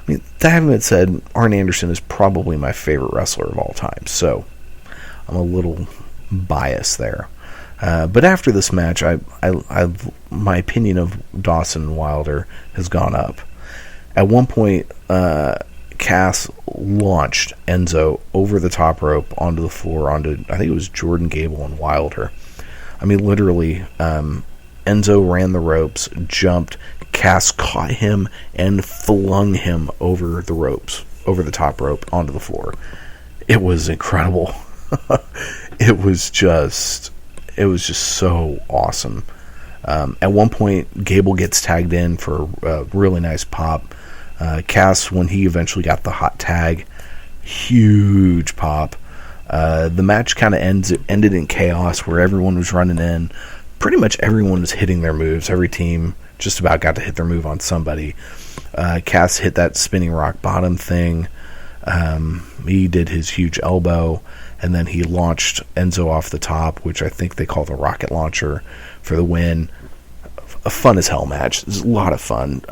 mean, that having been said, Arn Anderson is probably my favorite wrestler of all time, so I'm a little biased there. But after this match, my opinion of Dawson and Wilder has gone up. At one point, Cass launched Enzo over the top rope onto the floor, onto, I think it was Jordan Gable and Wilder. I mean, literally, Enzo ran the ropes, jumped, Cass caught him and flung him over the ropes, over the top rope onto the floor. It was incredible. It was just so awesome. At one point, Gable gets tagged in for a really nice pop. Cass, when he eventually got the hot tag, huge pop. The match kind of ended in chaos, where everyone was running in. Pretty much everyone was hitting their moves. Every team just about got to hit their move on somebody. Cass hit that spinning rock bottom thing. He did his huge elbow, and then he launched Enzo off the top, which I think they call the rocket launcher, for the win. A fun as hell match. It was a lot of fun.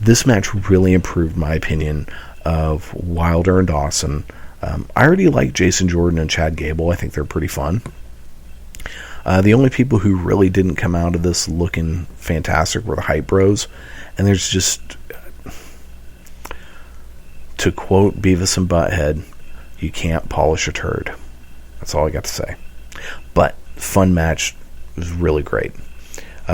This match really improved my opinion of Wilder and Dawson. I already like Jason Jordan and Chad Gable. I think they're pretty fun. The only people who really didn't come out of this looking fantastic were the Hype Bros. And there's just, to quote Beavis and Butthead, you can't polish a turd. That's all I got to say. But fun match. It was really great.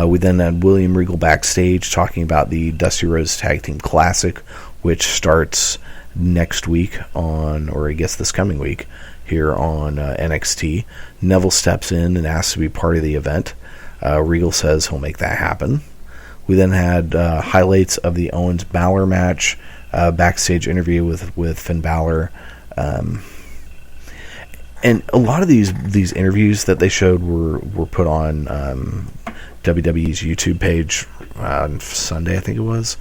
We then had William Regal backstage talking about the Dusty Rhodes Tag Team Classic, which starts next week or I guess this coming week, here on NXT. Neville steps in and asks to be part of the event. Regal says he'll make that happen. We then had highlights of the Owens-Balor match, backstage interview with Finn Balor. And a lot of these interviews that they showed were put on WWE's YouTube page on Sunday, I think it was.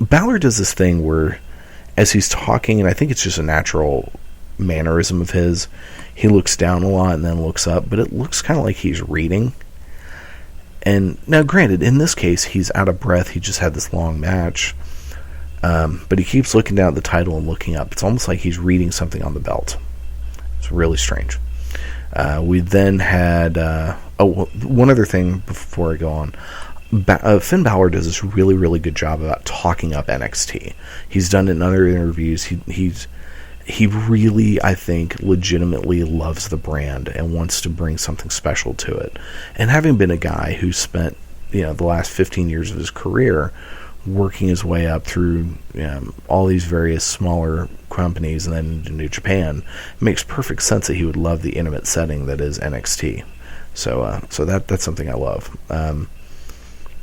Balor does this thing where, as he's talking, and I think it's just a natural mannerism of his, he looks down a lot and then looks up, but it looks kind of like he's reading. And now, granted, in this case, he's out of breath. He just had this long match. But he keeps looking down at the title and looking up. It's almost like he's reading something on the belt. It's really strange. We then had... one other thing before I go on. Finn Balor does this really, really good job about talking up NXT. He's done it in other interviews. He really, I think, legitimately loves the brand and wants to bring something special to it. And having been a guy who spent, the last 15 years of his career working his way up through all these various smaller companies and then into New Japan, it makes perfect sense that he would love the intimate setting that is NXT. So that's something I love.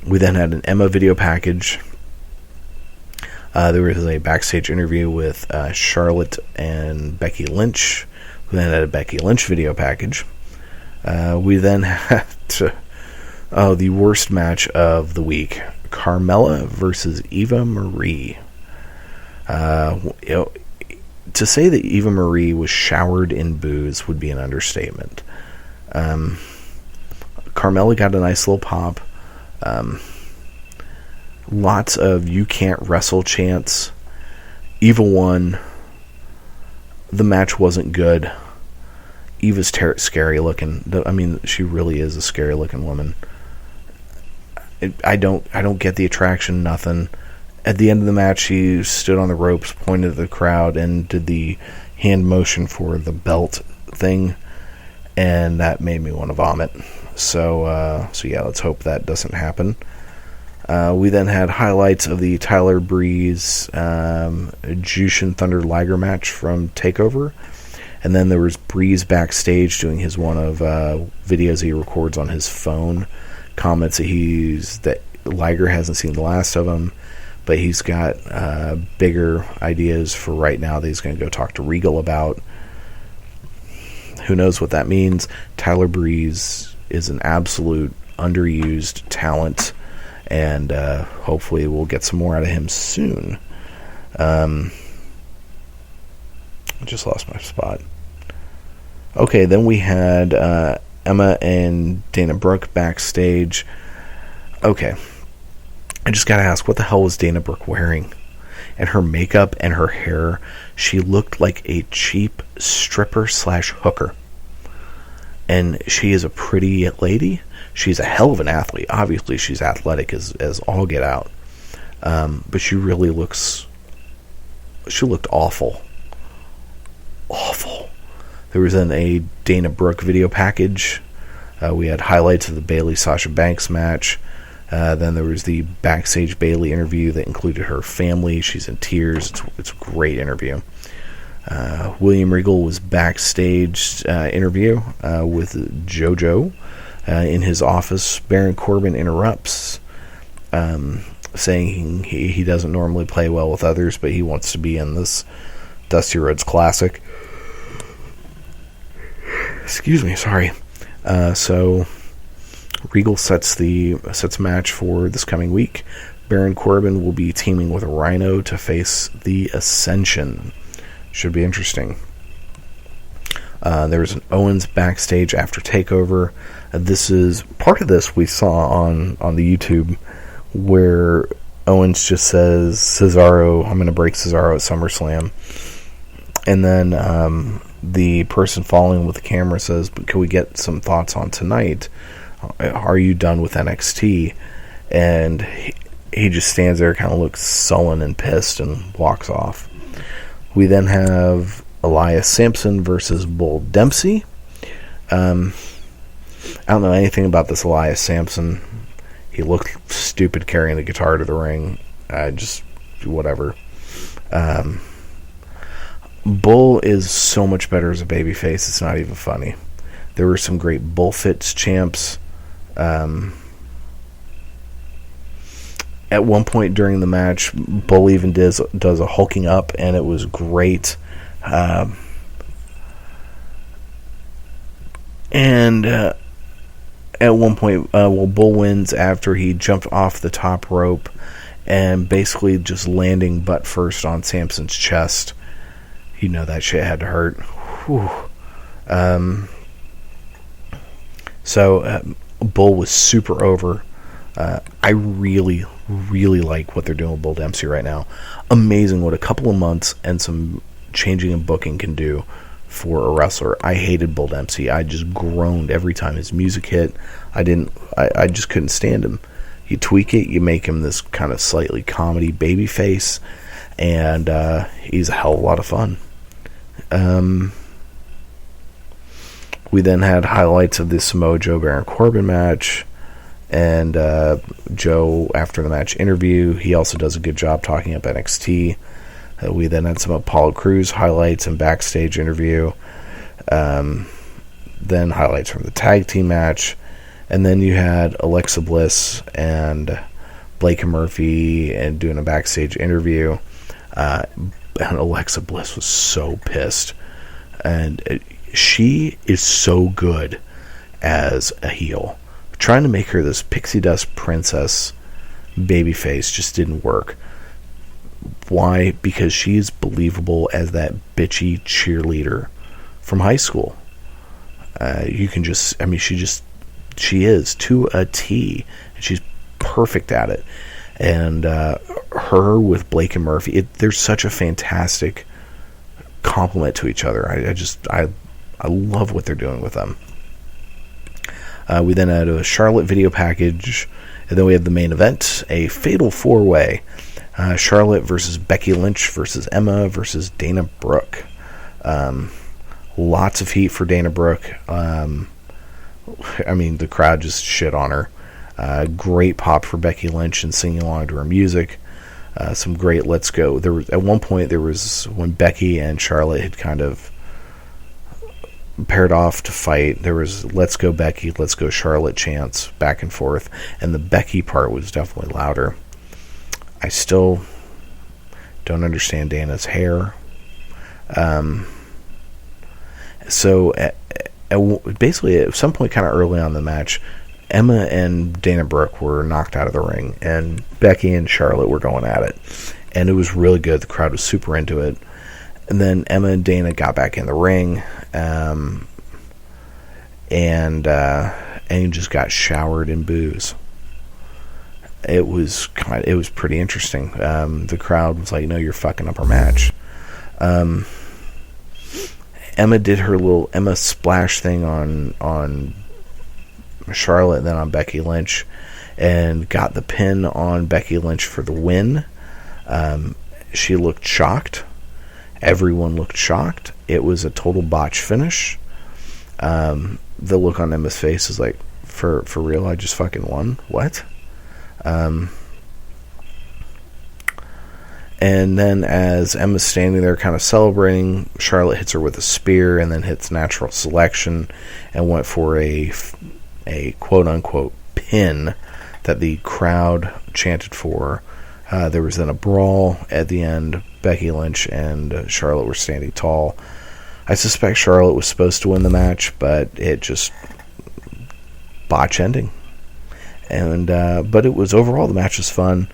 We then had an Emma video package. There was a backstage interview with Charlotte and Becky Lynch. We then had a Becky Lynch video package. We then had the worst match of the week: Carmella versus Eva Marie. To say that Eva Marie was showered in booze would be an understatement. Carmella got a nice little pop. Lots of "you can't wrestle" chants. Eva won. The match wasn't good. Eva's scary looking. I mean, she really is a scary looking woman. I don't get the attraction. Nothing. At the end of the match, she stood on the ropes, pointed at the crowd, and did the hand motion for the belt thing, and that made me want to vomit. So yeah, let's hope that doesn't happen. We then had highlights of the Tyler Breeze Jushin Thunder Liger match from TakeOver. And then there was Breeze backstage doing his one of videos he records on his phone. Comments that Liger hasn't seen the last of him, but he's got bigger ideas for right now that he's going to go talk to Regal about. Who knows what that means? Tyler Breeze is an absolute underused talent, and hopefully we'll get some more out of him soon. I just lost my spot. Okay, then we had Emma and Dana Brooke backstage. Okay, I just gotta ask, what the hell was Dana Brooke wearing? And her makeup and her hair, she looked like a cheap stripper / hooker. And she is a pretty lady. She's a hell of an athlete. Obviously, she's athletic as all get out. But she really looked awful. Awful. There was then a Dana Brooke video package. We had highlights of the Bayley-Sasha Banks match. Then there was the backstage Bayley interview that included her family. She's in tears. It's a great interview. William Regal was backstage interview with JoJo in his office. Baron Corbin interrupts, saying he doesn't normally play well with others, but he wants to be in this Dusty Rhodes Classic. Excuse me, sorry. So Regal sets a match for this coming week. Baron Corbin will be teaming with Rhino to face the Ascension. Should be interesting. There was an Owens backstage after TakeOver. This is part of this we saw on the YouTube, where Owens just says, Cesaro, I'm going to break Cesaro at SummerSlam. And then the person following with the camera says, but can we get some thoughts on tonight? Are you done with NXT? And he just stands there, kind of looks sullen and pissed, and walks off. We then have Elias Sampson versus Bull Dempsey. I don't know anything about this Elias Sampson. He looked stupid carrying the guitar to the ring. Just whatever. Bull is so much better as a babyface, it's not even funny. There were some great Bullfits champs. At one point during the match, Bull even does a hulking up, and it was great. And at one point, Bull wins after he jumped off the top rope and basically just landing butt first on Samson's chest. You know that shit had to hurt. Whew. So Bull was super over. I really, really like what they're doing with Bull Dempsey right now. Amazing what a couple of months and some changing in booking can do for a wrestler. I hated Bull Dempsey. I just groaned every time his music hit. I just couldn't stand him. You tweak it, you make him this kind of slightly comedy baby face, and he's a hell of a lot of fun. We then had highlights of the Samoa Joe Baron Corbin match, and Joe, after the match interview, he also does a good job talking up NXT. We then had some Apollo Crews highlights and backstage interview. Then highlights from the tag team match. And then you had Alexa Bliss and Blake Murphy and doing a backstage interview. And Alexa Bliss was so pissed. And she is so good as a heel. Trying to make her this pixie dust princess babyface just didn't work. Why? Because she's believable as that bitchy cheerleader from high school. You can just, I mean, she is to a T, and she's perfect at it. And her with Blake and Murphy, they're such a fantastic complement to each other. I love what they're doing with them. We then had a Charlotte video package, and then we had the main event, a fatal 4-way. Charlotte versus Becky Lynch versus Emma versus Dana Brooke. Lots of heat for Dana Brooke. I mean, the crowd just shit on her. Great pop for Becky Lynch and singing along to her music. Some great let's go. There was, at one point, there was when Becky and Charlotte had kind of paired off to fight. There was let's go Becky, let's go Charlotte chants back and forth, and the Becky part was definitely louder. I still don't understand Dana's hair. So basically at some point kind of early on in the match, Emma and Dana Brooke were knocked out of the ring, and Becky and Charlotte were going at it, and it was really good. The crowd was super into it. And then Emma and Dana got back in the ring, and just got showered in booze. It was pretty interesting. The crowd was like, "No, you're fucking up our match." Emma did her little Emma splash thing on Charlotte, and then on Becky Lynch, and got the pin on Becky Lynch for the win. She looked shocked. Everyone looked shocked. It was a total botch finish. The look on Emma's face is like, for real, I just fucking won? What? And then as Emma's standing there kind of celebrating, Charlotte hits her with a spear and then hits natural selection and went for a quote-unquote pin that the crowd chanted for. There was then a brawl at the end. Becky Lynch and Charlotte were standing tall. I suspect Charlotte was supposed to win the match, but it just botch ending. And but it was overall, the match was fun.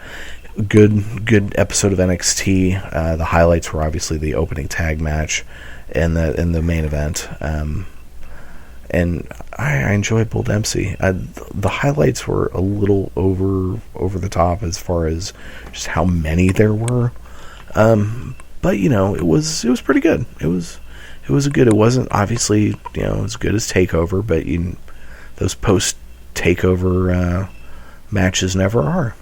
Good episode of NXT. The highlights were obviously the opening tag match and the main event. And I enjoyed Bull Dempsey. The highlights were a little over the top as far as just how many there were. But you know, it was pretty good. It was good. It wasn't obviously, you know, as good as Takeover, but those post Takeover matches never are.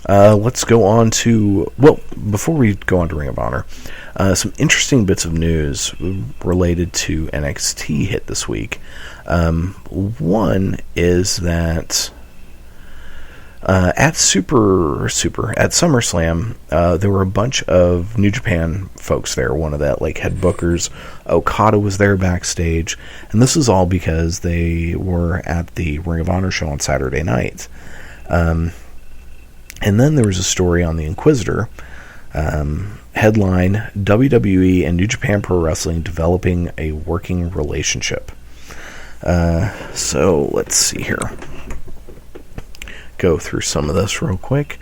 Let's go on to, well, before we go on to Ring of Honor, some interesting bits of news related to NXT hit this week. One is that at SummerSlam, there were a bunch of New Japan folks there. One of that, like, head bookers, Okada, was there backstage, and this is all because they were at the Ring of Honor show on Saturday night. And then there was a story on the Inquisitor, headline, WWE and New Japan Pro Wrestling developing a working relationship. So let's see here. Go through some of this real quick.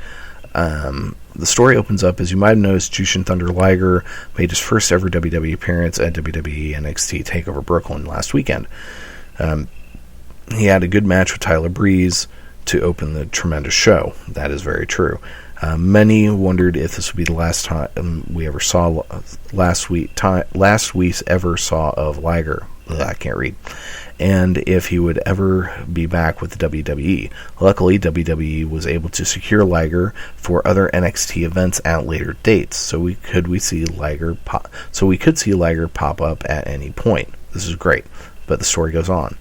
The story opens up, as you might have noticed, Jushin Thunder Liger made his first ever WWE appearance at WWE NXT TakeOver Brooklyn last weekend. He had a good match with Tyler Breeze to open the tremendous show. That is very true. Many wondered if this would be the last time we ever saw last we ever saw of Liger. I can't read. And if he would ever be back with the WWE. Luckily, WWE was able to secure Liger for other NXT events at later dates, so we could see Liger pop up at any point. This is great, but the story goes on.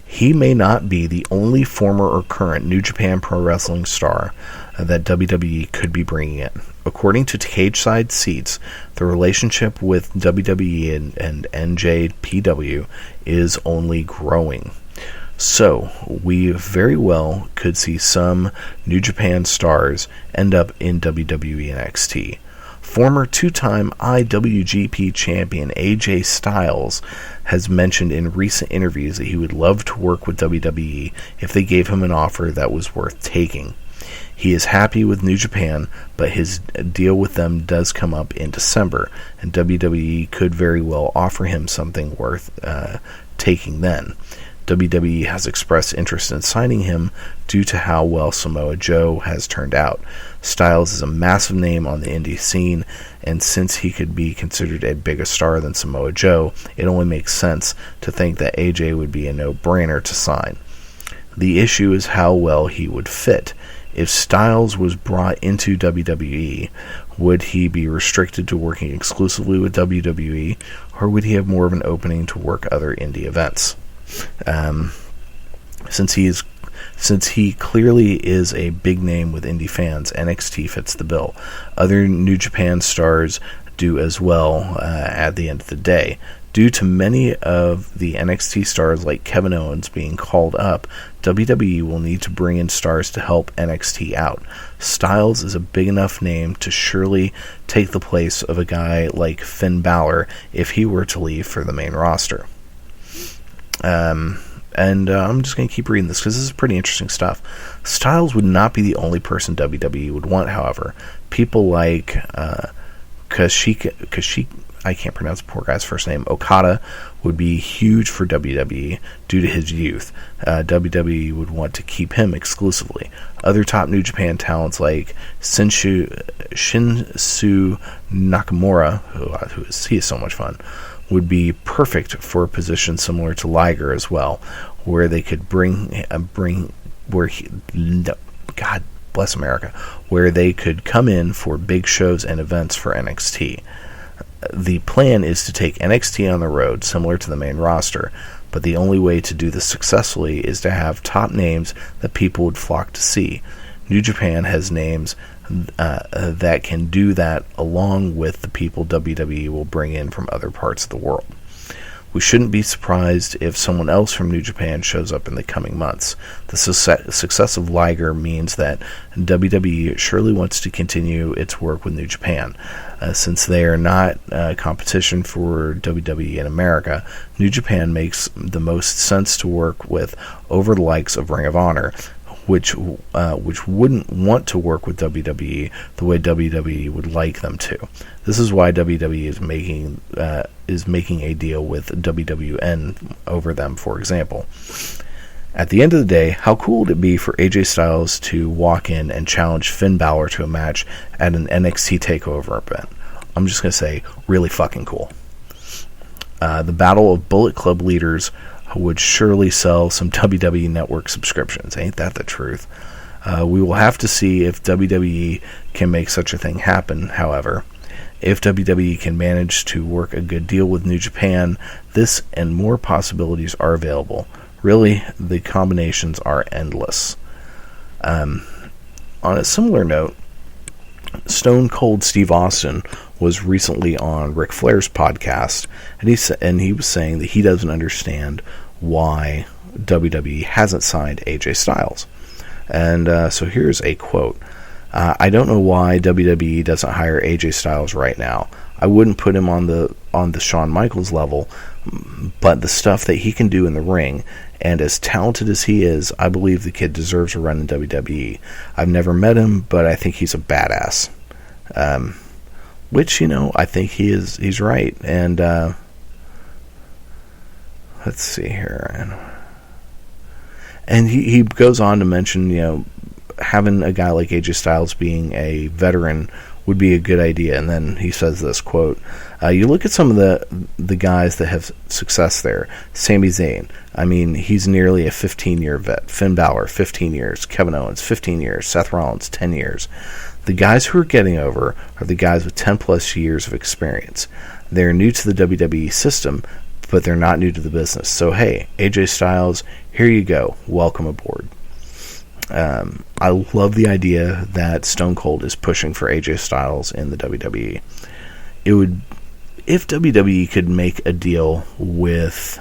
He may not be the only former or current New Japan Pro Wrestling star that WWE could be bringing in. According to Cage Side Seats, the relationship with WWE and NJPW is only growing. So, we very well could see some New Japan stars end up in WWE NXT. Former two-time IWGP champion AJ Styles has mentioned in recent interviews that he would love to work with WWE if they gave him an offer that was worth taking. He is happy with New Japan, but his deal with them does come up in December, and WWE could very well offer him something worth taking then. WWE has expressed interest in signing him due to how well Samoa Joe has turned out. Styles is a massive name on the indie scene, and since he could be considered a bigger star than Samoa Joe, it only makes sense to think that AJ would be a no-brainer to sign. The issue is how well he would fit. If Styles was brought into WWE, would he be restricted to working exclusively with WWE, or would he have more of an opening to work other indie events? Since he clearly is a big name with indie fans, NXT fits the bill. Other New Japan stars do as well at the end of the day. Due to many of the NXT stars like Kevin Owens being called up, WWE will need to bring in stars to help NXT out. Styles is a big enough name to surely take the place of a guy like Finn Balor if he were to leave for the main roster. I'm just going to keep reading this because this is pretty interesting stuff. Styles would not be the only person WWE would want, however. People like Kashik, I can't pronounce the poor guy's first name, Okada, would be huge for WWE due to his youth. WWE would want to keep him exclusively. Other top New Japan talents like Shinsu Nakamura, he is so much fun, would be perfect for a position similar to Liger as well, where they could God bless America, where they could come in for big shows and events for NXT. The plan is to take NXT on the road, similar to the main roster, but the only way to do this successfully is to have top names that people would flock to see. New Japan has names that can do that, along with the people WWE will bring in from other parts of the world. We shouldn't be surprised if someone else from New Japan shows up in the coming months. The success of Liger means that WWE surely wants to continue its work with New Japan. Since they are not competition for WWE in America, New Japan makes the most sense to work with over the likes of Ring of Honor, which wouldn't want to work with WWE the way WWE would like them to. This is why WWE is making a deal with WWN over them, for example. At the end of the day, how cool would it be for AJ Styles to walk in and challenge Finn Balor to a match at an NXT TakeOver event? I'm just going to say, really fucking cool. The Battle of Bullet Club leaders would surely sell some WWE Network subscriptions. Ain't that the truth? We will have to see if WWE can make such a thing happen, however. If WWE can manage to work a good deal with New Japan, this and more possibilities are available. Really, the combinations are endless. On a similar note, Stone Cold Steve Austin was recently on Ric Flair's podcast, and he was saying that he doesn't understand why WWE hasn't signed AJ Styles. And so here's a quote. I don't know why WWE doesn't hire AJ Styles right now. I wouldn't put him on the Shawn Michaels level, but the stuff that he can do in the ring, and as talented as he is, I believe the kid deserves a run in WWE. I've never met him, but I think he's a badass. Which, I think he's right. And let's see here. And he goes on to mention, having a guy like AJ Styles being a veteran would be a good idea. And then he says this, quote, you look at some of the guys that have success there. Sami Zayn, I mean, he's nearly a 15-year vet. Finn Balor, 15 years. Kevin Owens, 15 years. Seth Rollins, 10 years. The guys who are getting over are the guys with 10-plus years of experience. They're new to the WWE system, but they're not new to the business. So, hey, AJ Styles, here you go. Welcome aboard. I love the idea that Stone Cold is pushing for AJ Styles in the WWE. If WWE could make a deal with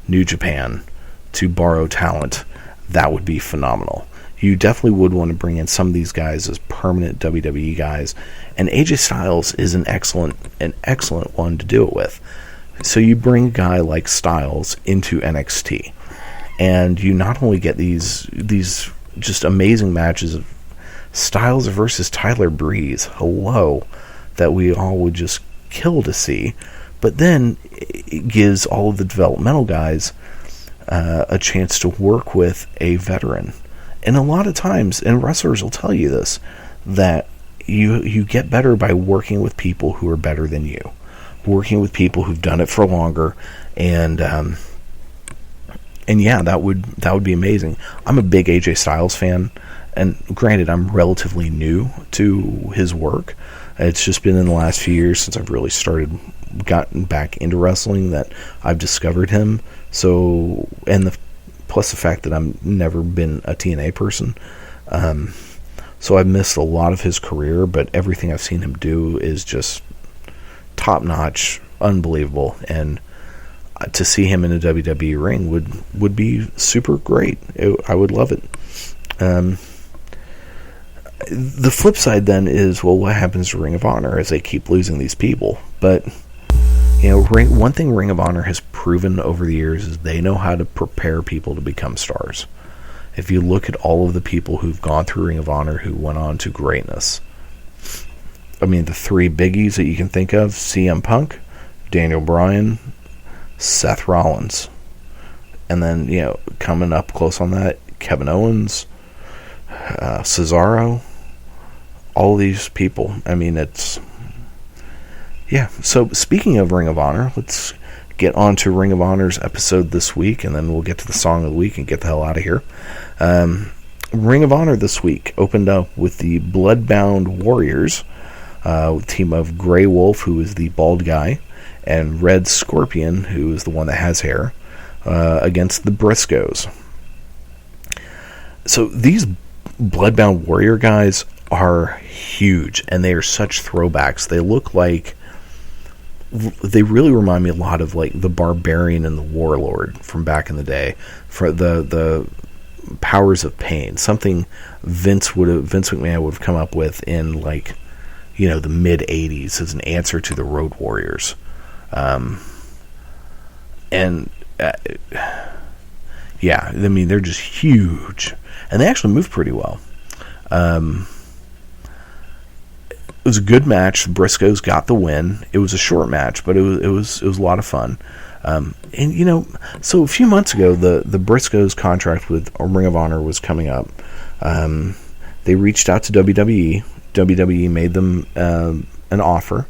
New Japan to borrow talent, that would be phenomenal. you definitely would want to bring in some of these guys as permanent WWE guys, and AJ Styles is an excellent one to do it with. So you bring a guy like Styles into NXT, and you not only get these just amazing matches of Styles versus Tyler Breeze, that we all would just kill to see, but then it gives all of the developmental guys a chance to work with a veteran. And a lot of times, and wrestlers will tell you this, that you get better by working with people who are better than you, working with people who've done it for longer, and yeah, that would be amazing. I'm a big AJ Styles fan, and granted, I'm relatively new to his work. It's just been in the last few years since I've really gotten back into wrestling that I've discovered him. So, and plus the fact that I've never been a TNA person, so I've missed a lot of his career, but everything I've seen him do is just top-notch, unbelievable, and to see him in a WWE ring would be super great. I would love it. The flip side then is, well, what happens to Ring of Honor as they keep losing these people? But one thing Ring of Honor has proven over the years is they know how to prepare people to become stars. If you look at all of the people who've gone through Ring of Honor who went on to greatness, I mean, the three biggies that you can think of: CM Punk, Daniel Bryan, Seth Rollins, and then coming up close on that, Kevin Owens, Cesaro. All these people. I mean, so speaking of Ring of Honor, let's get on to Ring of Honor's episode this week, and then we'll get to the song of the week and get the hell out of here. Ring of Honor this week opened up with the Bloodbound Warriors, a team of Grey Wolf, who is the bald guy, and Red Scorpion, who is the one that has hair, against the Briscoes. So these Bloodbound Warrior guys are huge, and they are such throwbacks. They really remind me a lot of like the Barbarian and the Warlord from back in the day, for the Powers of Pain, something Vince McMahon would have come up with in the mid 80s as an answer to the Road Warriors. Yeah, I mean, they're just huge, and they actually move pretty well. It was a good match. The Briscoes got the win. It was a short match, but it was a lot of fun. So a few months ago, the Briscoes' contract with Ring of Honor was coming up. They reached out to WWE. WWE made them an offer.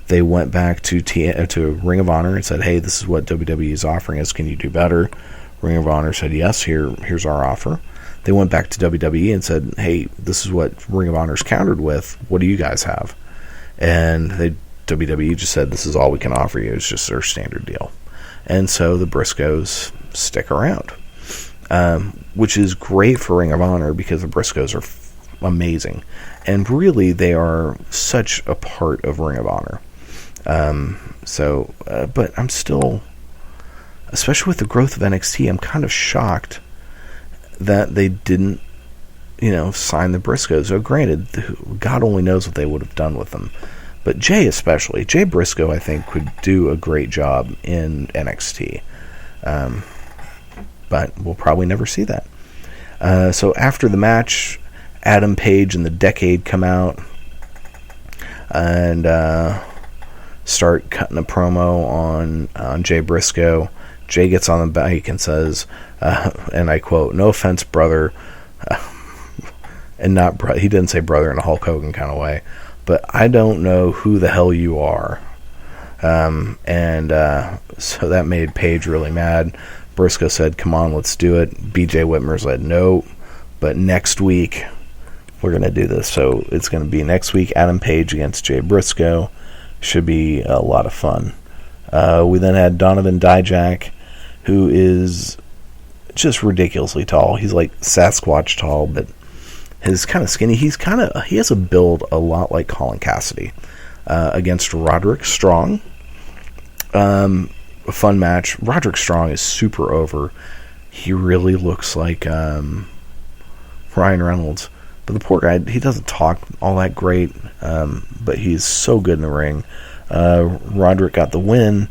They went back to Ring of Honor and said, "Hey, this is what WWE is offering us. Can you do better?" Ring of Honor said, "Yes. Here's our offer." They went back to WWE and said, "Hey, this is what Ring of Honor's countered with. What do you guys have?" And WWE just said, "This is all we can offer you. It's just their standard deal." And so the Briscoes stick around, which is great for Ring of Honor because the Briscoes are amazing. And really, they are such a part of Ring of Honor. But I'm still, especially with the growth of NXT, I'm kind of shocked that they didn't, sign the Briscoes. So granted, God only knows what they would have done with them. But Jay Briscoe, I think, could do a great job in NXT. But we'll probably never see that. So after the match, Adam Page and the Decade come out and start cutting a promo on Jay Briscoe. Jay gets on the bike and says, and I quote, "No offense, brother," and not he didn't say brother in a Hulk Hogan kind of way, but "I don't know who the hell you are." So that made Page really mad. Briscoe said, "Come on, let's do it." BJ Whitmer said, "No, but next week we're going to do this." So it's going to be next week, Adam Page against Jay Briscoe. Should be a lot of fun. We then had Donovan Dijak, who is just ridiculously tall. He's like Sasquatch tall, but he's kind of skinny. He has a build a lot like Colin Cassidy, against Roderick Strong. A fun match. Roderick Strong is super over. He really looks like Ryan Reynolds. But the poor guy, he doesn't talk all that great, but he's so good in the ring. Roderick got the win.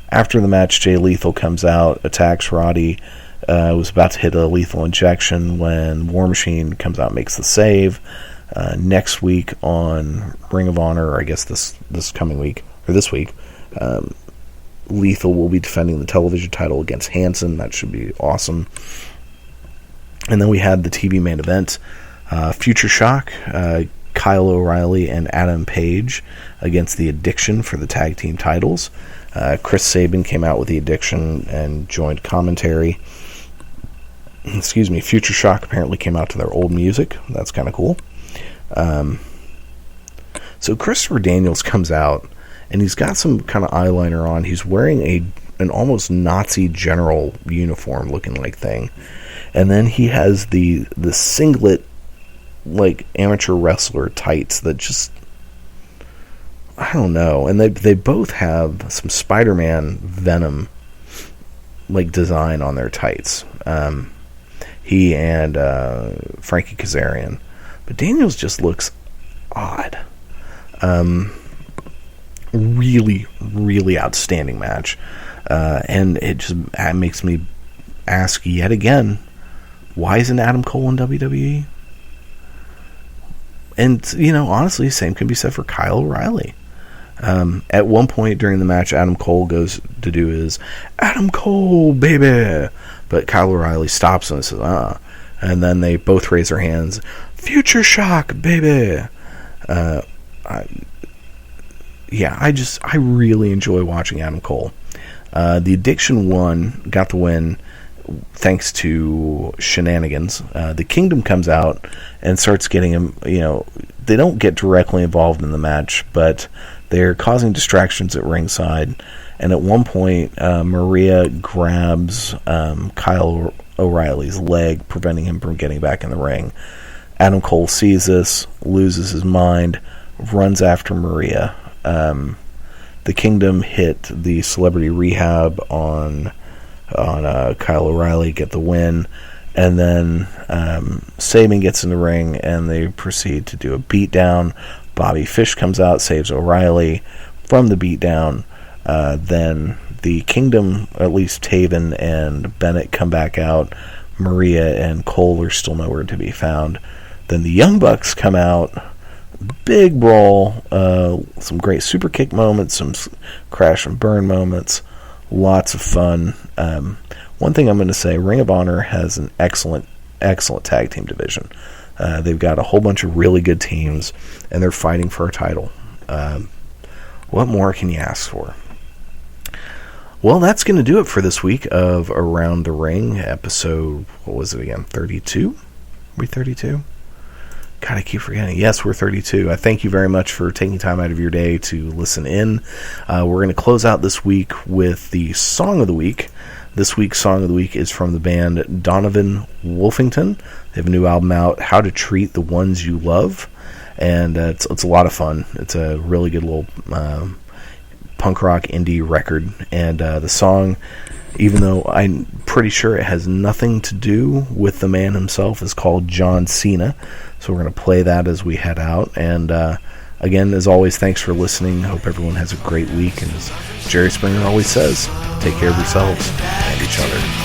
After the match, Jay Lethal comes out, attacks Roddy. Was about to hit a lethal injection when War Machine comes out and makes the save. Next week on Ring of Honor, or I guess this coming week, or this week, Lethal will be defending the television title against Hanson. That should be awesome. And then we had the TV main event. Future Shock, Kyle O'Reilly and Adam Page against The Addiction for the tag team titles. Chris Sabin came out with The Addiction and joined commentary. Excuse me, Future Shock apparently came out to their old music. That's kind of cool. So Christopher Daniels comes out, and he's got some kind of eyeliner on. He's wearing an almost Nazi general uniform looking like thing. And then he has the singlet, like amateur wrestler tights that just, I don't know. And they both have some Spider-Man Venom like design on their tights. He and Frankie Kazarian. But Daniels just looks odd. Really, really outstanding match. And it just makes me ask yet again, why isn't Adam Cole in WWE? And, honestly, same can be said for Kyle O'Reilly. At one point during the match, Adam Cole goes to do his Adam Cole, baby! But Kyle O'Reilly stops him and says, And then they both raise their hands, Future Shock, baby! I really enjoy watching Adam Cole. The Addiction got the win thanks to shenanigans. The Kingdom comes out and starts getting him, they don't get directly involved in the match, but they're causing distractions at ringside. And at one point, Maria grabs Kyle O'Reilly's leg, preventing him from getting back in the ring. Adam Cole sees this, loses his mind, runs after Maria. The Kingdom hit the Celebrity Rehab on Kyle O'Reilly, get the win, and then Sabin gets in the ring and they proceed to do a beatdown. Bobby Fish comes out, saves O'Reilly from the beatdown. Then the Kingdom, at least Taven and Bennett, come back out. Maria and Cole are still nowhere to be found. Then the Young Bucks come out. Big brawl, some great super kick moments, some crash and burn moments, lots of fun. One thing I'm going to say, Ring of Honor has an excellent tag team division. They've got a whole bunch of really good teams, and they're fighting for a title. What more can you ask for? Well, that's going to do it for this week of Around the Ring, episode, what was it again, 32? Are we 32? God, I keep forgetting. Yes, we're 32. I thank you very much for taking time out of your day to listen in. We're going to close out this week with the Song of the Week. This week's Song of the Week is from the band Donovan Wolfington. They have a new album out, How to Treat the Ones You Love. And it's a lot of fun. It's a really good little punk rock indie record. And the song, even though I'm pretty sure it has nothing to do with the man himself, is called John Cena. So we're going to play that as we head out. And again, as always, thanks for listening. Hope everyone has a great week. And as Jerry Springer always says, take care of yourselves and each other.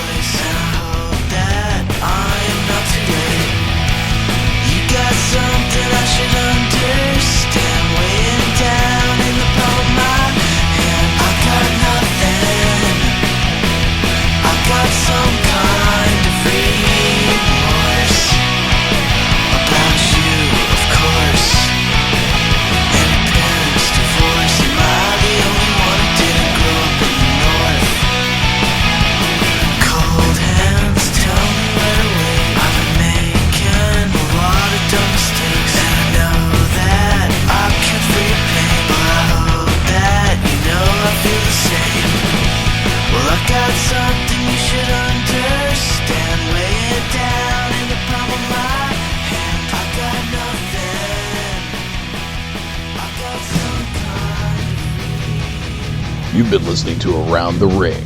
You've been listening to Around the Ring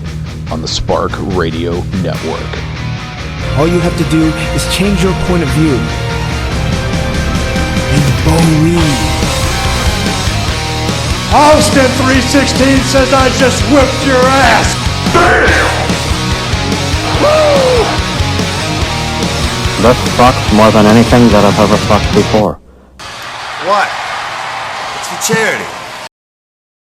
on the Spark Radio Network. All you have to do is change your point of view. and Bowie. Austin 316 says I just whipped your ass. This sucks more than anything that I've ever sucked before. What? It's for charity.